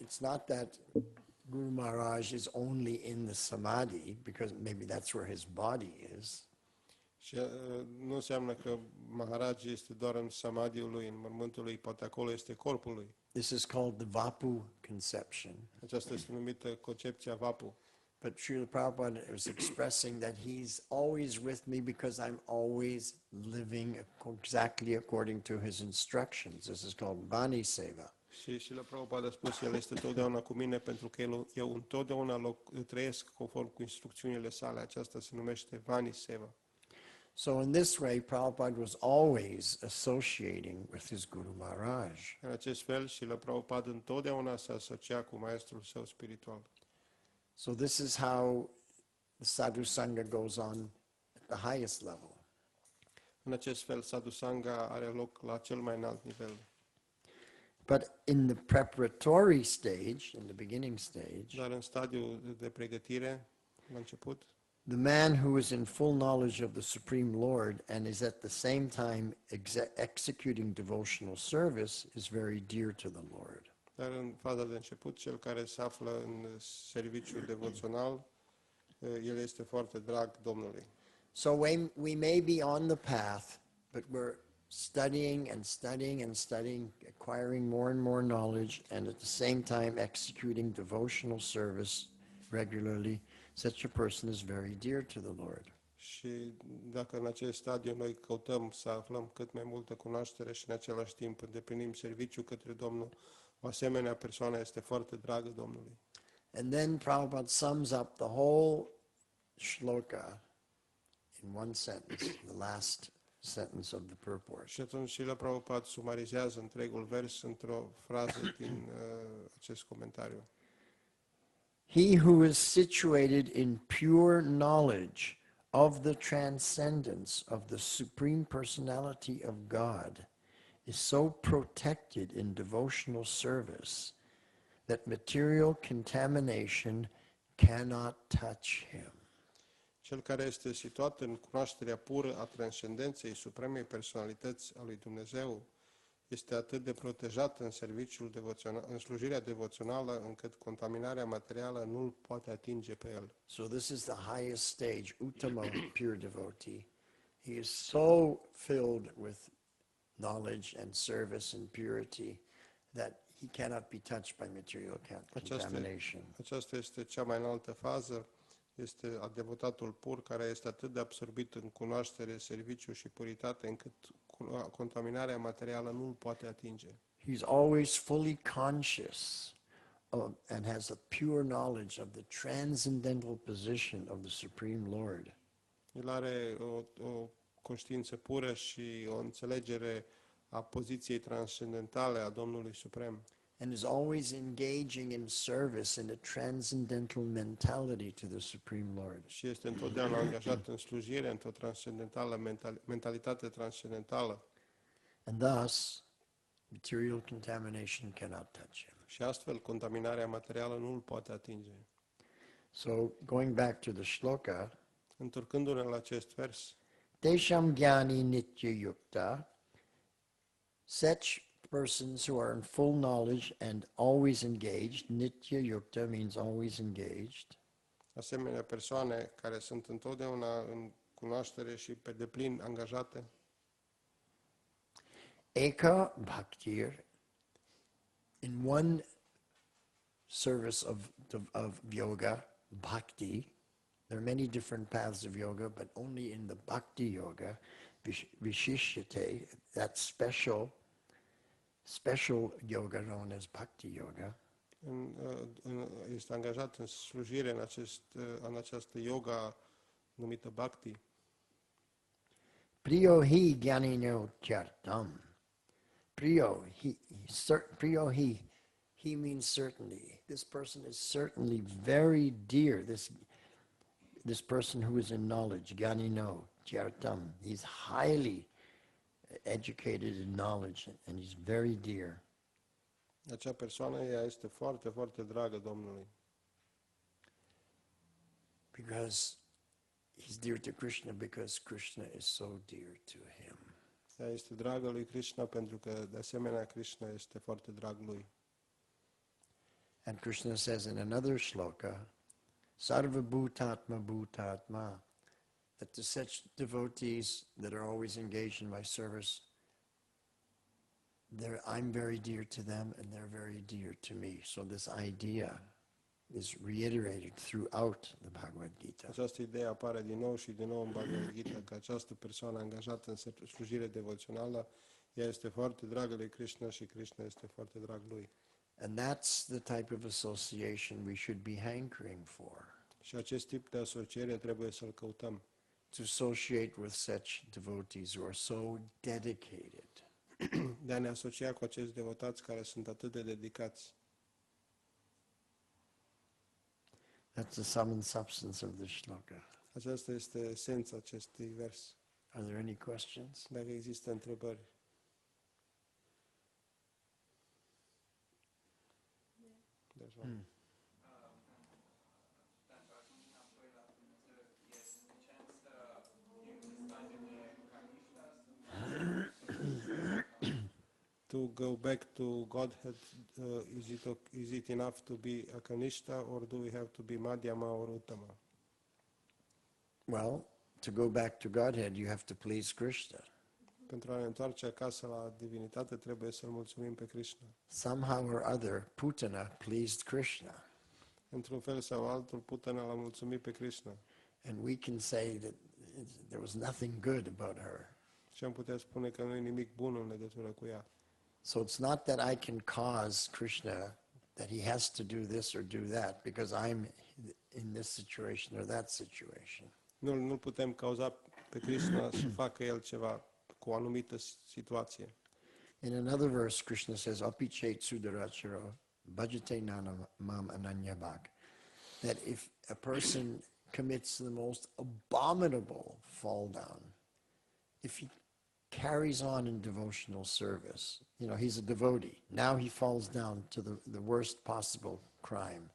it's not that Guru Maharaj is only in the samadhi, because maybe that's where his body is. Și nu înseamnă că Maharaj este doar în samadhiul lui, în mormântul lui, poate acolo este corpul lui. This is called the Vapu conception. Aceasta este numită concepția Vapu. But Srila Prabhupada was expressing that he's always with me because I'm always living exactly according to his instructions. This is called Vani Seva. Și la Prabhupada a spus, el este totdeauna cu mine pentru că eu întotdeauna trăiesc conform cu instrucțiunile sale. Aceasta se numește Vani Seva. So in this way, Prabhupada was always associating with his Guru Maharaj. În acest fel și la Prabhupada întotdeauna se asocia cu maestrul său spiritual. So this is how the Sadhu Sangha goes on at the highest level. În acest fel, Sadhu Sangha are loc la cel mai înalt nivel. But in the preparatory stage, in the beginning stage, Dar în stadiul de pregătire, la început, the man who is in full knowledge of the Supreme Lord and is at the same time executing devotional service is very dear to the Lord. dar în faza de început, cel care se află în serviciul devoțional, el este foarte drag Domnului. So we may be on the path, but we're studying and studying and studying, acquiring more and more knowledge, and at the same time executing devotional service regularly. Such a person is very dear to the Lord. Și dacă în acest stadiu noi căutăm să aflăm cât mai multă cunoaștere și în același timp îndeplinim serviciu către Domnul, o asemenea persoană este foarte dragă Domnului. And then Prabhupada sums up the whole shloka in one sentence, the last sentence of the purport. Și atunci și la Prabhupada sumarizează întregul vers într-o frază din acest comentariu. He who is situated in pure knowledge of the transcendence of the Supreme Personality of God is so protected in devotional service that material contamination cannot touch him. Cel care este situat în cunoașterea pură a transcendenței supremei personalități a lui Dumnezeu este atât de protejat în serviciul devoțional, în slujirea devoțională, încât contaminarea materială nu îl poate atinge pe el. So this is the highest stage, Uttama, pure devotee. He is so filled with knowledge and service and purity that he cannot be touched by material contamination. Aceasta este cea mai înaltă fază, este devotatul pur care este atât de absorbit în cunoaștere, serviciu și puritate, încât contaminarea materială nu îl poate atinge. He's always fully conscious of, and has a pure knowledge of the transcendental position of the Supreme Lord. El are o conștiință pură și o înțelegere a poziției transcendentale a Domnului Suprem. and is always engaging in service in a transcendental mentality to the Supreme Lord. Și este întotdeauna angajat în slujire, într-o transcendentală mentalitate transcendentală. And thus, material contamination cannot touch him. Și astfel, contaminarea materială nu îl poate atinge. So, going back to the shloka, Întorcându-ne la acest vers, Tesham Gyani Nitya Yukta, such persons who are in full knowledge and always engaged, Nitya Yukta means always engaged, asemenea persoane care sunt întotdeauna în cunoaștere și pe deplin angajate, Eka Bhaktir, in one service of yoga, bhakti. There are many different paths of yoga, but only in the bhakti yoga, vishishyate, that special yoga known as bhakti yoga, este angajat în slujire în această yoga numită bhakti. priyo hi gyanino chartam. Priyo he means certainty. This person is certainly very dear. This person who is in knowledge, Gyanino, Gyartam, he's highly educated in knowledge and he's very dear. Acea persoană, ea este foarte, foarte dragă Domnului. Because he's dear to Krishna because Krishna is so dear to him. Ea este dragă lui Krishna pentru că, de asemenea, Krishna este foarte drag lui. And Krishna says in another shloka, Sarva Bhutatma Bhutatma, that to such devotees that are always engaged in my service, I'm very dear to them and they're very dear to me. So this idea is reiterated throughout the Bhagavad-gita. Această idee apare din nou și din nou în Bhagavad-gita, că această persoană angajată în slujire devoțională, ea este foarte dragă lui Krishna și Krishna este foarte drag lui. And that's the type of association we should be hankering for. Și acest tip de asociere trebuie să-l căutăm. To associate with such devotees who are so dedicated. De a ne asocia cu acești devotați care sunt atât de dedicați. That's the sum and substance of the shloka. Aceasta este esența acestui vers. Are there any questions? Dacă există întrebări. There's one. To go back to Godhead, is it enough to be a Kanishta, or do we have to be Madhyama or Uttama? Well, to go back to Godhead, you have to please Krishna. Pentru a ne întoarce acasă la divinitate, trebuie să-L mulțumim pe Krishna. Somehow or other, Putana pleased Krishna. Într-un fel sau altul, Putana l-a mulțumit pe Krishna. And we can say that there was nothing good about her. Și am putea spune că nu e nimic bun în legătură cu ea. So it's not that I can cause Krishna that he has to do this or do that because I'm in this situation or that situation. Nu putem cauza pe Krishna să facă el ceva cu o anumită situație. In another verse, Krishna says, Apichet Sudaracharo, Bhajate Nana Mam Ananyabhak, that if a person commits the most abominable fall down, if he carries on in devotional service, he's a devotee. Now he falls down to the worst possible crime.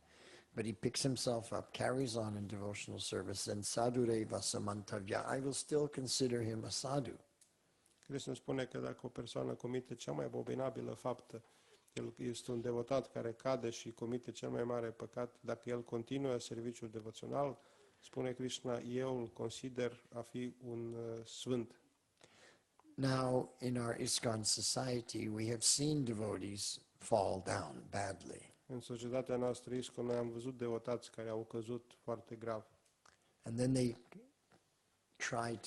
But he picks himself up, carries on in devotional service, and sadhureva samantavya, I will still consider him a sadhu. Krishna spune că dacă o persoană comite cea mai abominabilă faptă, el este un devotat care cade și comite cel mai mare păcat, dacă el continuă serviciul devoțional, spune Krishna, eu îl consider a fi un sfânt. Now, in our ISKCON society, we have seen devotees fall down badly. În societatea noastră ISKCON noi am văzut devotați care au căzut foarte grav. And then they try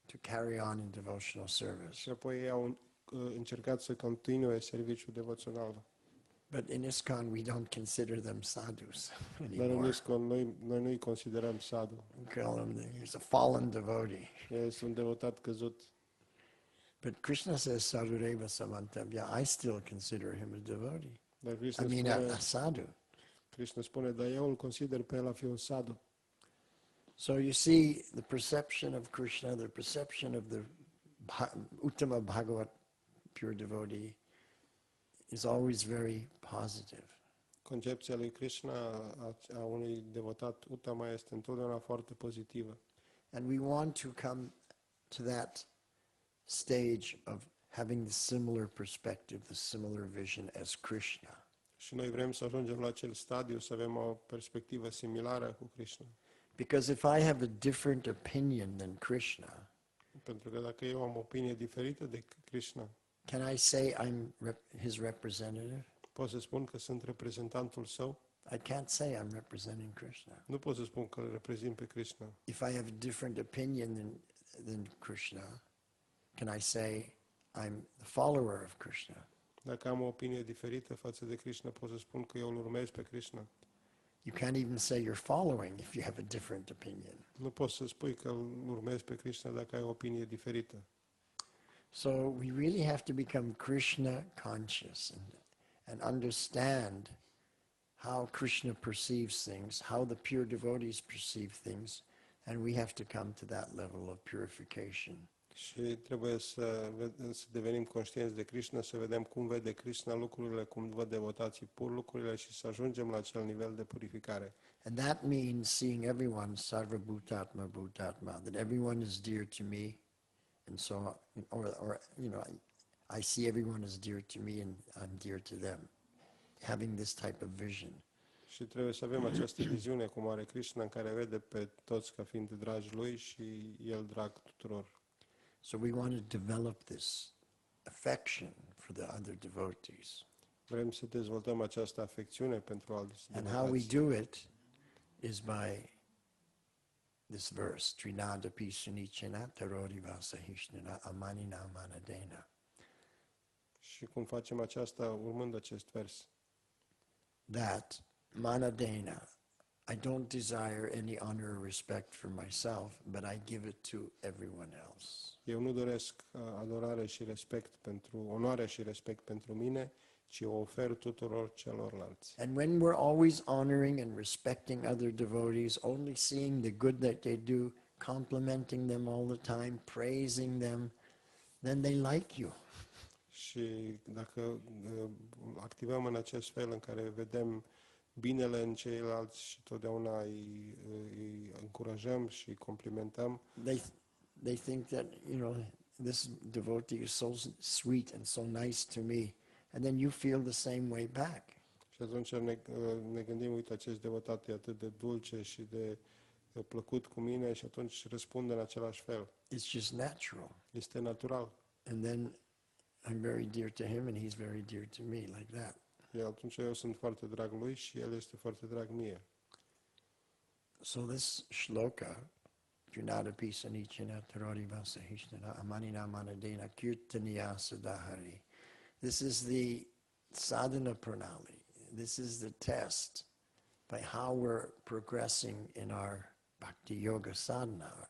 to carry on in devotional service. Și apoi ei au încercat să continue serviciul devoțional. But in ISKCON, we don't consider them sadhus Dar în anymore. ISKCON noi nu-i considerăm sadhu. We call him, he's a fallen devotee. El este un devotat căzut. But Krishna says, sadhureva samantavya, I still consider him a devotee. Dar I Krishna mean, spune, a sadhu. dar eu îl consider pe el a fi un sadhu. So you see, the perception of Krishna, the perception of the Uttama Bhagavat, pure devotee, is always very positive. Concepția lui Krishna a unui devotat Uttama este întotdeauna foarte pozitivă. And we want to come to that stage of having the similar perspective, the similar vision as Krishna. Și noi vrem să ajungem la acel stadiu, să avem o perspectivă similară cu Krishna. Because if I have a different opinion than Krishna, Pentru că dacă eu am o opinie diferită de Krishna, can I say I'm his representative? pot să spun că sunt reprezentantul său? I can't say I'm representing Krishna. Nu pot să spun că îl reprezint pe Krishna. If I have a different opinion than Krishna, can I say I'm the follower of Krishna? Dacă am o opinie diferită față de Krishna, pot să spun că eu îl urmez pe Krishna. You can't even say you're following if you have a different opinion. Nu poți să spui că îl urmezi pe Krishna dacă ai o opinie diferită. So we really have to become Krishna conscious and understand how Krishna perceives things, how the pure devotees perceive things, and we have to come to that level of purification. Și trebuie să devenim conștienți de Krishna, să vedem cum vede Krishna lucrurile, cum văd devotații pur lucrurile și să ajungem la acel nivel de purificare. And that means seeing everyone sarva bhutatma bhutatma, that everyone is dear to me, and so, or you know, I see everyone as dear to me and I'm dear to them. Having this type of vision. Și trebuie să avem această viziune cum are Krishna, în care vede pe toți ca fiind dragi lui și el drag tuturor. So we want to develop this affection for the other devotees. Vrem să dezvoltăm această afecțiune pentru alți And how we devotați. do it is by this verse, Trinada Pisunichena Tarori Vasahishnana Amanina Manadena. Și cum facem aceasta urmând acest vers? That Manadena, I don't desire any honor or respect for myself, but I give it to everyone else. Eu nu doresc adorare și respect pentru, onoare și respect pentru mine, ci o ofer tuturor celorlalți. And when we're always honoring and respecting other devotees, only seeing the good that they do, complimenting them all the time, praising them, then they like you. Și dacă activăm în acest fel în care vedem binele în ceilalți și totdeauna îi încurajăm și îi complimentăm, They think that, you know, this devotee is so sweet and so nice to me, and then you feel the same way back. și atunci ne gândim, uite, acest devotat e atât de dulce și de plăcut cu mine și atunci răspunde în același fel. It's just natural. Este natural. And then I'm very dear to him and he's very dear to me, like that. Atunci eu sunt foarte drag lui și el este foarte drag mie. So this shloka, Junada Pisanichana Tarori Vasahishnana Amanina Manadena Kirtaniya Sadahari. This is the sadhana pranali. This is the test by how we're progressing in our bhakti yoga sadhana.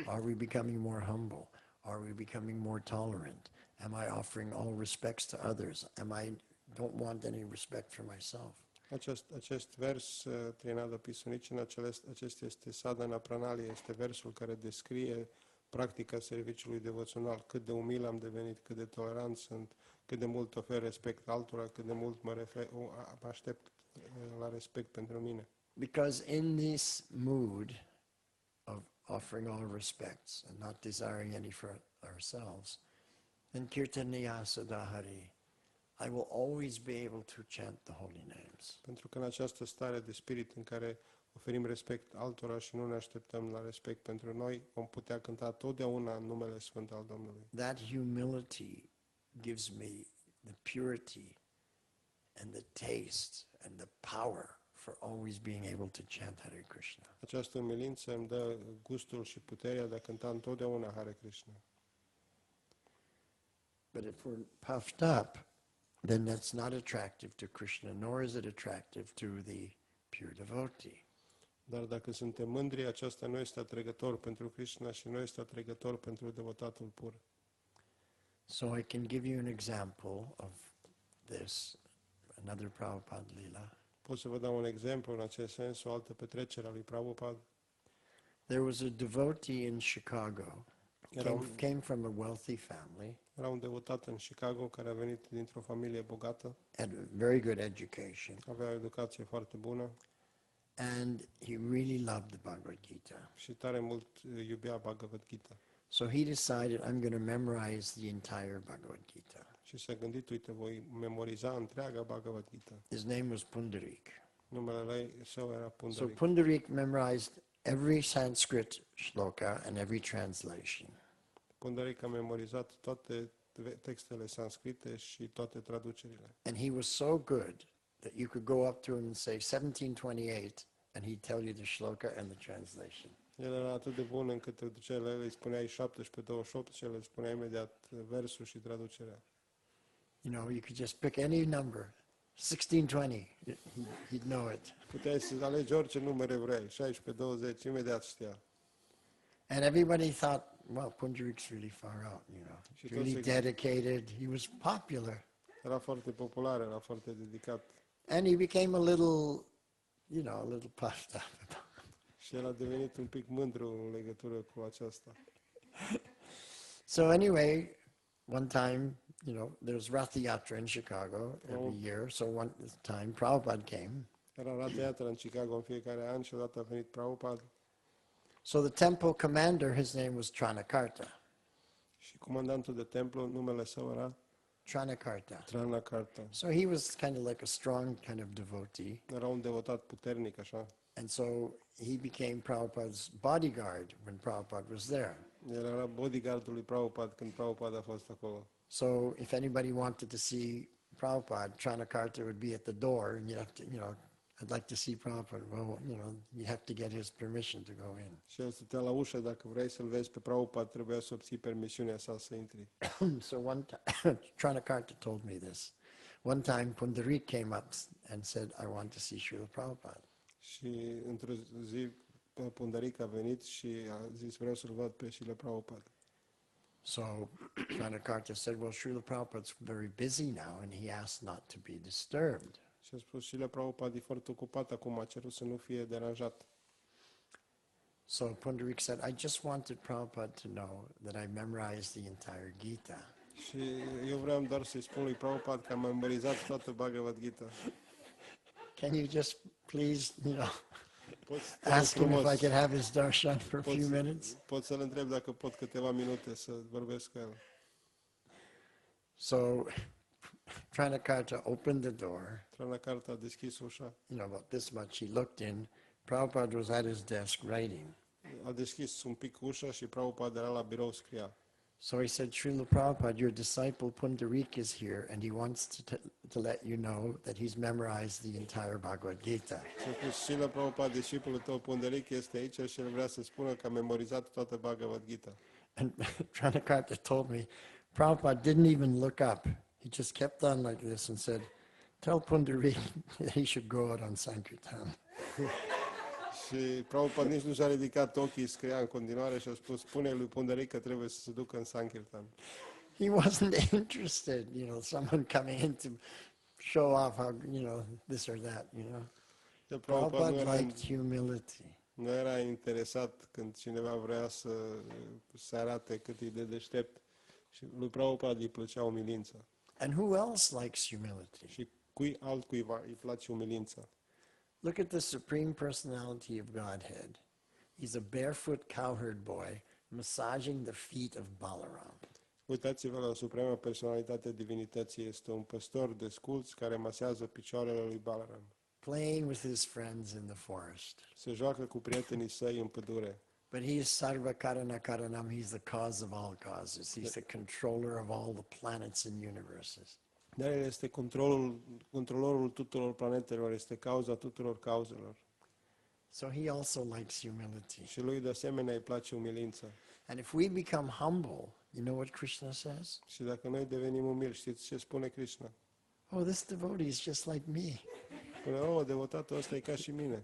Are we becoming more humble? Are we becoming more tolerant? Am I offering all respects to others? Don't want any respect for myself? Acest vers, Trinada Pisunicina, acesta este sadhana pranali, este versul care descrie practica serviciului devoțional, cât de umil am devenit, cât de tolerant sunt, cât de mult ofer respect altora, cât de mult mă aștept la respect pentru mine. Because in this mood of offering all respects and not desiring any for ourselves, in Kirtaniya Sadahari, I will always be able to chant the holy names. Pentru că în această stare de spirit în care oferim respect altora și nu ne așteptăm la respect pentru noi, vom putea cânta totdeauna în numele Sfânt al Domnului. That humility gives me the purity and the taste and the power for always being able to chant Hare Krishna. Această umilință îmi dă gustul și puterea de a cânta întotdeauna Hare Krishna. But if we're puffed up, then that's not attractive to Krishna, nor is it attractive to the pure devotee. Dar dacă suntem mândri, aceasta nu este atrăgător pentru Krishna și nu este atrăgător pentru devotatul pur. So I can give you an example of this, another Prabhupada Lila. Pot să vă dau un exemplu în acest sens, o altă petrecere a lui Prabhupada. There was a devotee in Chicago, Era came from a wealthy family, un devotat în Chicago care a venit dintr-o familie bogată, had a very good education, avea o educație foarte bună and he really loved the Bhagavad-gita. și tare mult iubea Bhagavad-gita. So he decided, I'm going to memorize the entire Bhagavad-gita. Și s-a gândit, uite, voi memoriza întreaga Bhagavad-gita. His name was Pundarik. Numele lui său era So Pundarik. Pundarik memorized every Sanskrit shloka and every translation. Pundarik a memorizat toate textele sanscrite și toate traducerile. And he was so good that you could go up to him and say 1728, and he'd tell you the shloka and the translation. El era atât de bun încât te duceai la el, îi spuneai 17-28 și el îți spunea imediat versul și traducerea. You know, you could just pick any number, 1620, he'd know it. Puteai să alegi orice numere vrei, 16-20, imediat știa. And everybody thought, well, Pundarik's really far out, you know. Și He's really toți dedicated. He was popular. era foarte popular, era foarte dedicat And he became a little, you know, a little puffed up. și el a devenit un pic mândru în legătură cu aceasta. So anyway, one time, you know, there's Rath Yatra in Chicago every year. So one time, Prabhupada came. Era la teatru în Chicago în fiecare an și odată a venit Prabhupada So the temple commander, his name was Tranakarta. și comandantul de templu, numele său era Tranakarta. Tranakarta. So he was kind of like a strong kind of devotee. Era un devotat puternic, așa. And so he became Prabhupada's bodyguard when Prabhupada was there. El era bodyguardul lui Prabhupada când Prabhupada a fost acolo. So if anybody wanted to see Prabhupada, Tranakarta would be at the door, and you have to, you know, I'd like to see Prabhupada. Well, you know, you have to get his permission to go in. Și el stătea la ușă, dacă vrei să-l vezi pe Prabhupada, trebuia să obții permisiunea sa să intri. So one time, Tranakarta told me this. One time, Pundarik came up and said, I want to see Srila Prabhupada. Și într-o zi, Pundarik a venit și a zis, vreau să-l văd pe Srila Prabhupada. So Tranakarta said, well, Srila Prabhupada's very busy now, and he asked not to be disturbed. Și a spus, Srila Prabhupada e foarte ocupat acum, a cerut să nu fie deranjat. So Pundarik said, I just wanted Prabhupada to know that I memorized the entire Gita. Și eu vreau doar să-i spun lui Prabhupada că am memorizat toată Bhagavad-gita. Can you just please, you know, Poți ask him if I could have his darshan for a few minutes? pot să-l întreb dacă pot câteva minute să vorbesc cu el. So Tranakarta opened the door, Tranakarta a deschis ușa, you know, about this much. He looked in. Prabhupada was at his desk writing. a deschis un pic ușa și Prabhupada era la birou, scria. So he said, Srila Prabhupada, your disciple Pundarik is here, and he wants to let you know that he's memorized the entire Bhagavad Gita. Și a spus, Srila Prabhupada, discipolul tău Pundarik este aici și el vrea să spună că a memorizat toată Bhagavad-gita. And Tranakarta told me, Prabhupada didn't even look up. He just kept on like this and said, tell Pundarik that he should go out on Sankirtan. Și Prabhupada nici nu și-a ridicat ochii, scria în continuare și a spus, spune lui Pundarik că trebuie să se ducă în Sankirtan. He wasn't interested, you know, someone coming in to show off how, you know, this or that, you know. El Prabhupada Prabhupada liked humility. nu era interesat când cineva vrea să arate cât e de deștept. Și lui Prabhupada îi plăcea umilința. And who else likes humility? Și altcuiva îi place umilința. Look at the Supreme Personality of Godhead. He's a barefoot cowherd boy massaging the feet of Balaram. Uitați-vă la Suprema Personalitate a Divinității. Este un păstor desculț care masează picioarele lui Balaram. Playing with his friends in the forest. Se joacă cu prietenii săi în pădure. But he is Sarva Karana Karanam. He's the cause of all causes. He's the controller of all the planets and universes. Dar el este controlorul tuturor planetelor, este cauza tuturor cauzelor. So he also likes humility. Și lui de asemenea îi place umilința. And if we become humble, you know what Krishna says? Și dacă noi devenim umili, știți ce spune Krishna? Oh, this devotee is just like me. Spune, oh, devotatul ăsta e ca și mine.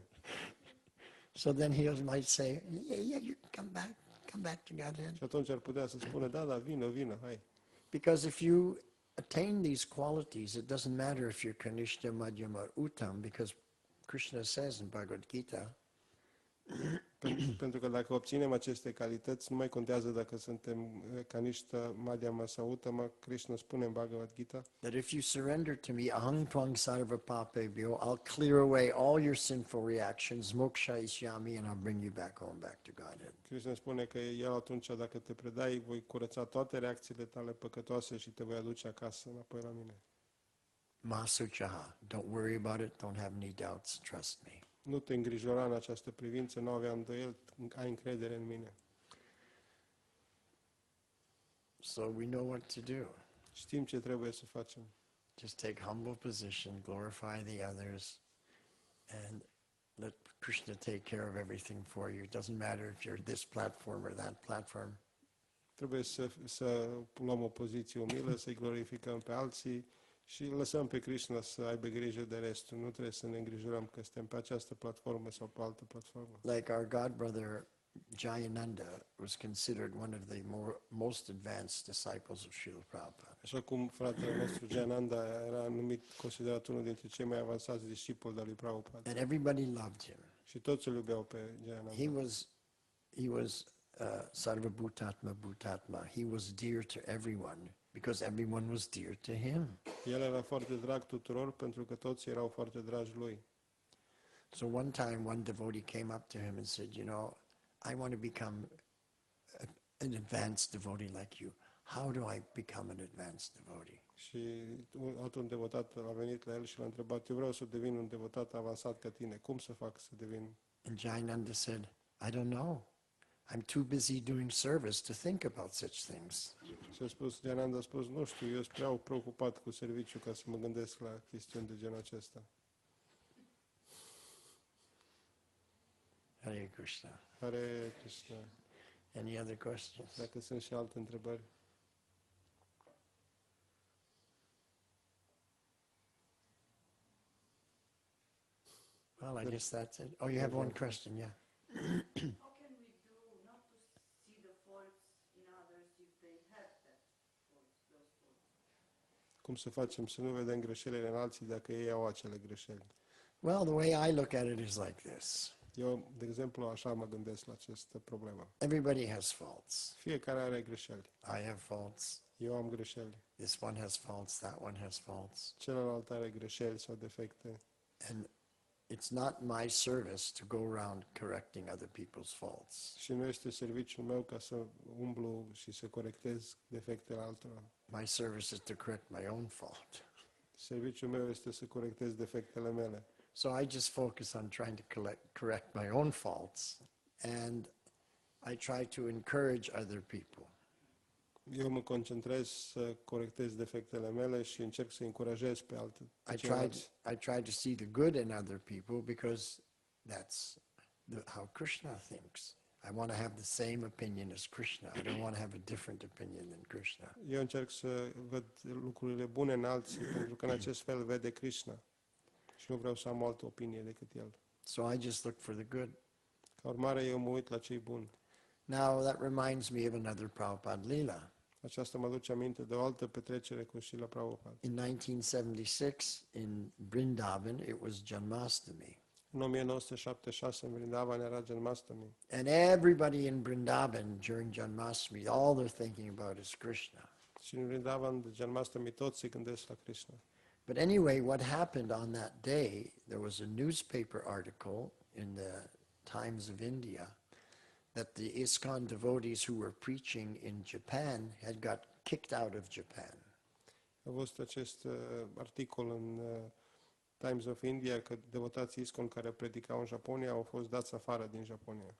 So then he might say, yeah, you come back to Godhead. Și atunci ar putea să spună, da, vină, hai. Because if you attain these qualities, it doesn't matter if you're Kanishta, Madhyam, or Uttam, because Krishna says in Bhagavad-gita, Pentru că dacă obținem aceste calități, nu mai contează dacă suntem Kanishta, Madhyama sau Uttama. Krishna spune în Bhagavad-gita that if you surrender to me, aham tvang sarva papebhyo, I'll clear away all your sinful reactions, moksha ishyami, and I'll bring you back home, back to Godhead. Krishna spune că El atunci, dacă te predai, voi curăța toate reacțiile tale păcătoase și te voi aduce acasă, înapoi la mine. Masuchaha, don't worry about it, don't have any doubts, trust me. Nu te îngrijora în această privință, nu avea îndoieli, ai încredere în mine. So we know what to do. Știm ce trebuie să facem. Just take humble position, glorify the others, and let Krishna take care of everything for you. It doesn't matter if you're this platform or that platform. Trebuie să luăm o poziție umilă, să-i glorificăm pe alții și lăsăm pe Krishna să aibă grijă de restul. Nu trebuie să ne îngrijorăm că suntem pe această platformă sau pe altă platformă. Like our god brother Jayananda was considered one of the most advanced disciples of Srila Prabhupada. Așa cum fratele nostru Jayananda era considerat unul dintre cei mai avansați discipoli de lui Prabhupada. And everybody loved him. Și toți îl iubeau pe Jayananda. He was Sarva Bhutatma Bhutatma. He was dear to everyone because everyone was dear to him. El era foarte drag tuturor pentru că toți erau foarte dragi lui. So one time one devotee came up to him and said, you know, I want to become an advanced devotee like you. How do I become an advanced devotee? Și un devotat a venit la el și l-a întrebat, eu vreau să devin un devotat avansat ca tine. Cum să fac să devin? And Jayananda said, I don't know. I'm too busy doing service to think about such things. Și Jayananda a spus, nu știu, eu sunt prea preocupat cu serviciu ca să mă gândesc la chestiuni de genul acesta. Hare Krishna. Hare Krishna. Any other questions? Dacă sunt și alte întrebări. Well, I guess that's it. Oh, you have one question, yeah. How can we do not to see the faults in others if they have that faults, those faults? Cum să facem să nu vedem greșelile în alții dacă ei au acele greșeli? Well, the way I look at it is like this. Eu, de exemplu, așa mă gândesc la această problemă. Everybody has faults. Fiecare are greșeli. I have faults. Eu am greșeli. This one has faults, that one has faults. Celălalt are greșeli sau defecte. And it's not my service to go around correcting other people's faults. Și nu este serviciul meu ca să umblu și să corectez defectele altora. My service is to correct my own fault. Serviciul meu este să corectez defectele mele. So I just focus on trying to correct my own faults, and I try to encourage other people. Eu mă concentrez să corectez defectele mele și încerc să încurajez pe I try to see the good in other people because that's how Krishna thinks. I want to have the same opinion as Krishna. I don't want to have a different opinion than Krishna. Eu încerc să văd lucrurile bune în alții, pentru că în acest fel vede Krishna. Și nu vreau să am o altă opinie decât el. So I just look for the good. Ca urmare, eu mă uit la cei buni. Now that reminds me of another Prabhupada Leela. Aceasta mă aduce aminte de o altă petrecere cu Srila Prabhupada. In 1976 in Vrindavan, it was Janmashtami. În 1976, în Vrindavan, era Janmashtami. And everybody in Vrindavan during Janmashtami, all they're thinking about is Krishna. Și în Vrindavan, de Janmashtami, toți se gândesc la Krishna. But anyway, what happened on that day, there was a newspaper article in the Times of India that the ISKCON devotees who were preaching in Japan had got kicked out of Japan. A fost acest articol în Times of India că devotații ISKCON care predicau în Japonia au fost dați afară din Japonia.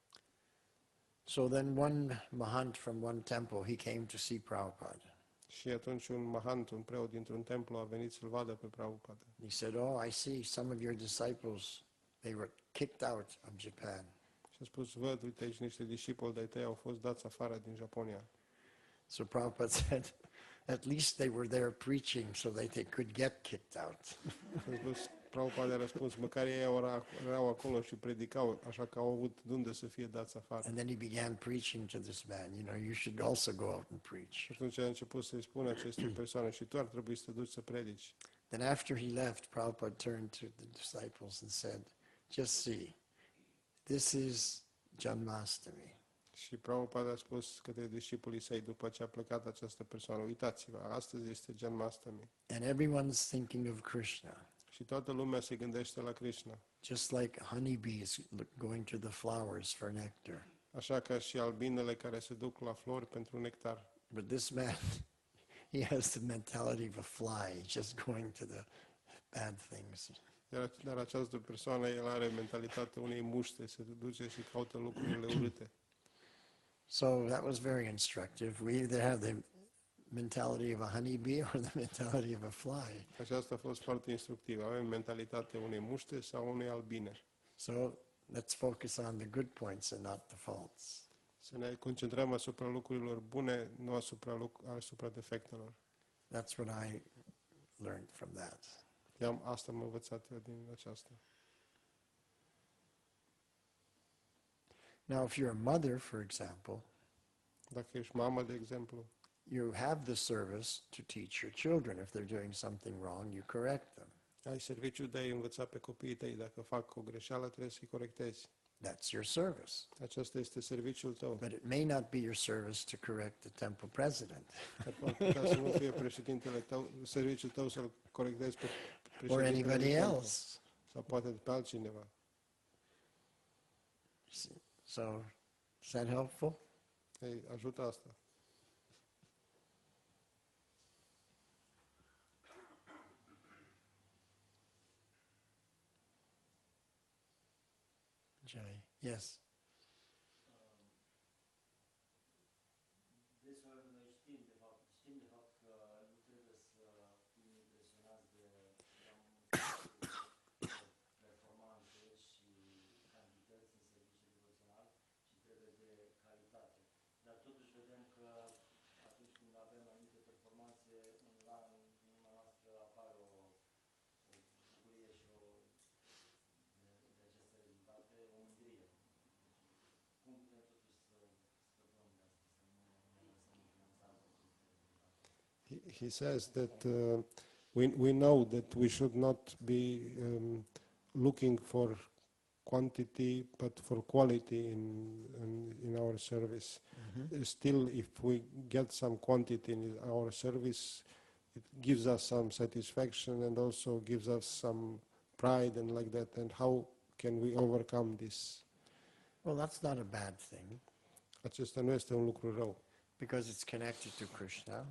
So then one mahant from one temple, he came to see Prabhupada. Și atunci un mahant, un preot dintr-un templu, a venit să-l vadă pe Prabhupada. He said, "Oh, I see some of your disciples, they were kicked out of Japan." Și a spus, văd, uite aici niște discipoli de-ai tăi au fost dați afară din Japonia. So Prabhupada said, at least they were there preaching so that they could get kicked out. Și a spus, Prabhupada a răspuns, măcar ei erau acolo și predicau, așa că au avut de unde să fie dați afară. And then he began preaching to this man, you should also go out and preach. Și atunci a început să-i spună acestei persoane, și tu ar trebui să te duci să predici. Then after he left, Prabhupada turned to the disciples and said, just see, this is Janmastami. Și Prabhupada a spus către discipolii săi după ce a plecat această persoană, uitați-vă, astăzi este Janmastami. And everyone's thinking of Krishna, Și toată lumea se gândește la Krishna. just like honeybees going to the flowers for nectar. Așa ca și albinele care se duc la flori pentru nectar. But this man, he has the mentality of a fly, just going to the bad things. Dar această persoană, el are mentalitatea unei muște, se duce și caută lucrurile urâte. So that was very instructive. We either have the mentality of a honeybee or the mentality of a fly. Aceasta a fost foarte instructivă. Avem mentalitatea unei muște sau unei albine. So let's focus on the good points and not the faults. Să ne concentrăm asupra lucrurilor bune, nu asupra defectelor. That's what I learned from that. Asta am învățat eu din aceasta. Now, if you're a mother, for example, Dacă ești mamă, de exemplu, you have the service to teach your children. If they're doing something wrong, you correct them. ai serviciul de a-i învăța pe copiii tăi. Dacă fac o greșeală, trebuie să-i corectezi. That's your service. Acesta este serviciul tău. But it may not be your service to correct the temple president Dar poate putea să nu fie președintele tău, serviciul tău să-l corectezi pe or președintele anybody tău, else. sau poate pe altcineva. So, is that helpful? Ei, ajută asta. Jay? Yes. Deseori noi știm de fapt că nu trebuie să fim impresionați de prea multe performanțe și cantități în serviciul devoțional, ci trebuie de calitate. Dar totuși vedem că atunci când avem anumite performanțe, în inima noastră apare o bucurie și de aceste rezultate, o mândrie. Cum putem totuși să scăpăm de asta, să nu ne lăsăm influențați de aceste rezultate? He says that we know that we should not be looking for quantity but for quality in our service. Still, if we get some quantity in our service, it gives us some satisfaction and also gives us some pride and like that. And how can we overcome this? Well, that's not a bad thing Acesta nu este un lucru rău, because it's connected to Krishna.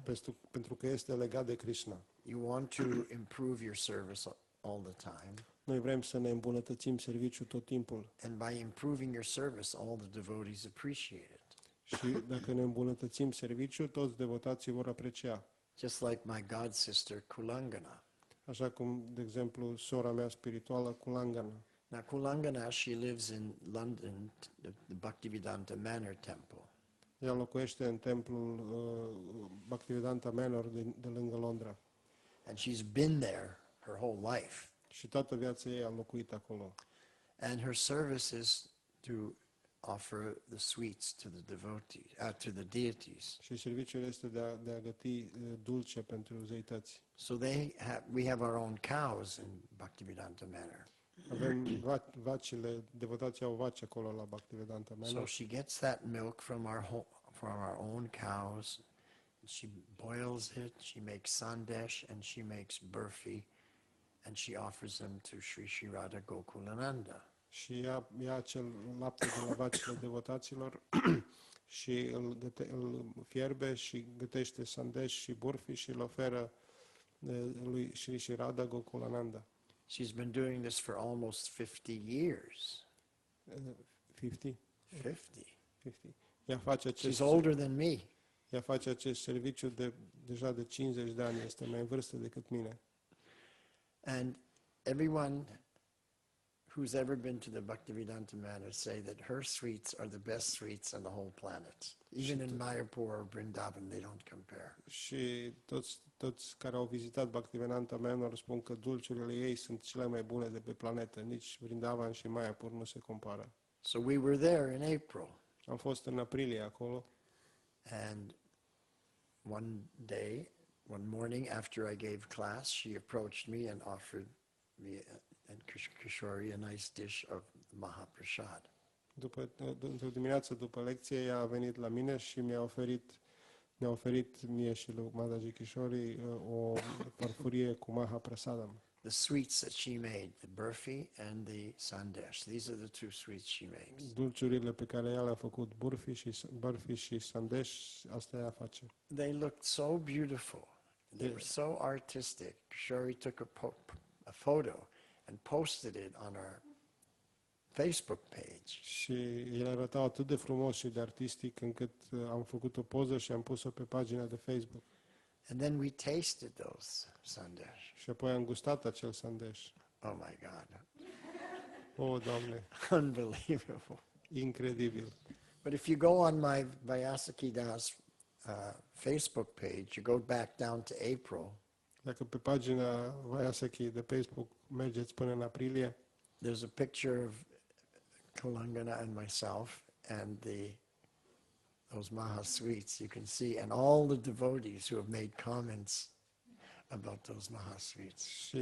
pentru că este legat de Krishna. You want to improve your service all the time. Noi vrem să ne îmbunătățim serviciul tot timpul. And by improving your service, all the devotees appreciate it. Și dacă ne îmbunătățim serviciul, toți devotații vor aprecia. Just like my god sister Kulangana. Așa cum, de exemplu, sora mea spirituală, Kulangana. Now, Kulangana, she lives in London, the Bhaktivedanta Manor Temple. Ea locuiește în templul Bhaktivedanta Manor de lângă Londra. And she's been there her whole life. Și toată viața ei a locuit acolo. And her service is to offer the sweets to the devotees, to the deities. Și serviciul este de a găti dulce pentru zeități. So we have our own cows in Bhaktivedanta Manor. Avem vacile, devotații au vaci acolo la Bhaktivedanta So Manor. she gets that milk from our own cows. She boils it, she makes sandesh, and she makes burfi, and she offers them to Sri Radha Gokulananda. Și ia acel lapte de la vacile devotaților și îl fierbe și gătește sandesh și burfi și îl oferă lui Sri Radha Gokulananda. She's been doing this for almost 50 years. 50? 50. Ea face She's older than me. Ea face acest serviciu deja de 50 de ani, este mai în vârstă decât mine. And everyone who's ever been to the Bhaktivedanta Manor say that her sweets are the best sweets on the whole planet. Even in Mayapur or Vrindavan, they don't compare. Și toți care au vizitat Bhaktivedanta Manor spun că dulciurile ei sunt cele mai bune de pe planetă. Nici Vrindavan și Mayapur nu se compară. So we were there in April. Am fost în aprilie acolo And one day, one morning after I gave class, she approached me and offered me and Kishori a nice dish of Mahaprasad. într-o dimineață după lecție, ea a venit la mine și mi-a oferit mie și lui Mataji Kishori o farfurie cu Mahaprasadam. The sweets that she made, the burfi and the sandesh. These are the two sweets she makes. Dulciurile pe care ea le-a făcut, burfi și sandesh, asta ea face. They looked so beautiful. They were so artistic. Kishori took a photo and posted it on our Facebook page. Și ele arătau atât de frumos și de artistic încât am făcut o poză și am pus-o pe pagina de Facebook. And then we tasted those sandesh. Și apoi am gustat acel sandesh. Oh my God. Oh, Doamne, Unbelievable. incredibil. But if you go on my Vyasaki Das Facebook page, you go back down to April, Dacă pe pagina Vyasaki de Facebook mergeți până în aprilie, there's a picture of Kalangana and myself and those Maha sweets you can see, and all the devotees who have made comments about those Maha sweets. și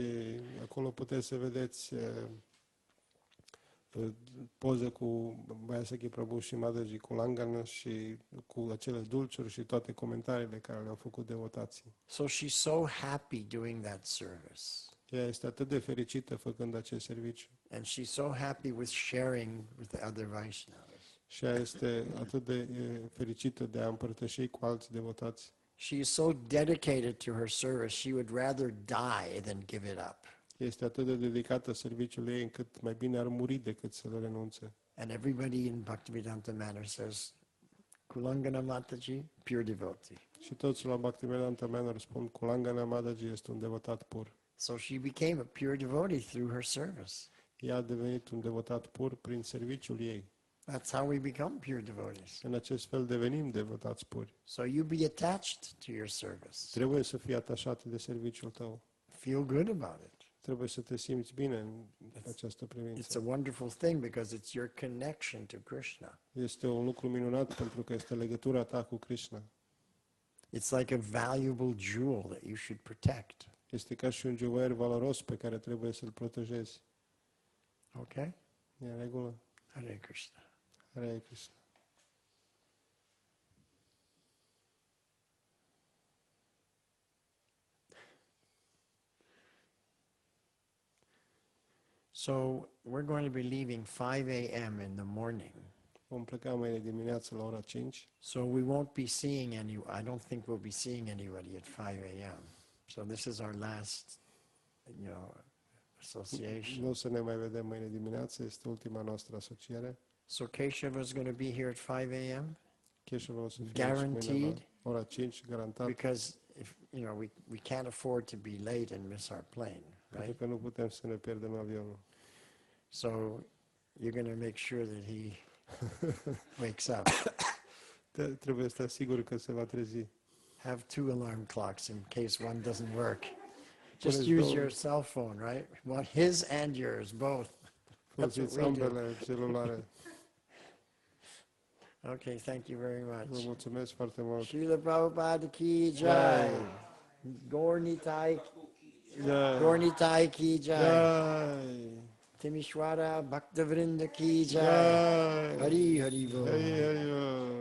acolo puteți să vedeți poze cu Vyasaki Prabhu și Mataji Kulangana și cu acele dulciuri și toate comentariile care le-au făcut devotații. So she's so happy doing that service. Ea este atât de fericită făcând acest serviciu. And she's so happy with sharing with the other Vaishnavas. Și ea este atât de fericită de a împărtăși cu alți devotați. She is so dedicated to her service, she would rather die than give it up. Este atât de dedicată serviciului ei încât mai bine ar muri decât să le renunțe. And everybody in Bhaktivedanta Manor says, Kulangana Mataji, pure devotee. Și toți la Bhaktivedanta Manor spun Kulangana Mataji este un devotat pur. So she became a pure devotee through her service. Ea a devenit un devotat pur prin serviciul ei. That's how we become pure devotees. În acest fel devenim devotați puri. So you be attached to your service. Trebuie să fii atașat de serviciul tău. Feel good about it. Trebuie să te simți bine în această It's privință. a wonderful thing because it's your connection to Krishna. Este un lucru minunat pentru că este legătura ta cu Krishna. It's like a valuable jewel that you should protect. Este ca și un juwelier valoros pe care trebuie să-l protejezi. Okay? E în regulă? Hare Krishna. Hare Krishna. So we're going to be leaving 5 a.m. in the morning. Vom pleca mâine dimineață la ora 5. So we won't be seeing I don't think we'll be seeing anybody at 5 a.m. So this is our last, association. Nu o să ne mai vedem mâine dimineață, este ultima noastră asociere. So Keshava is going to be here at 5 a.m. Keshav o să fie aici mâine Guaranteed? la ora 5, garantat, Because if we can't afford to be late and miss our plane, pentru right? că nu putem să ne pierdem avionul. So you're going to make sure that he wakes up. Trebuie să te asiguri că se va trezi. Have 2 alarm clocks in case one doesn't work. Just Puneți use două. your cell phone, right? Well, his and yours, both. Folosiți what we do. ambele celulare. Okay, thank you very Vă much. mulțumesc foarte mult. Srila Prabhupada ki Jai. jai. Gornitai ki jai. Jai. Timishwara Bhaktavrinda ki jai. Jai. Hari Hari Bol. Hari Hari Bol.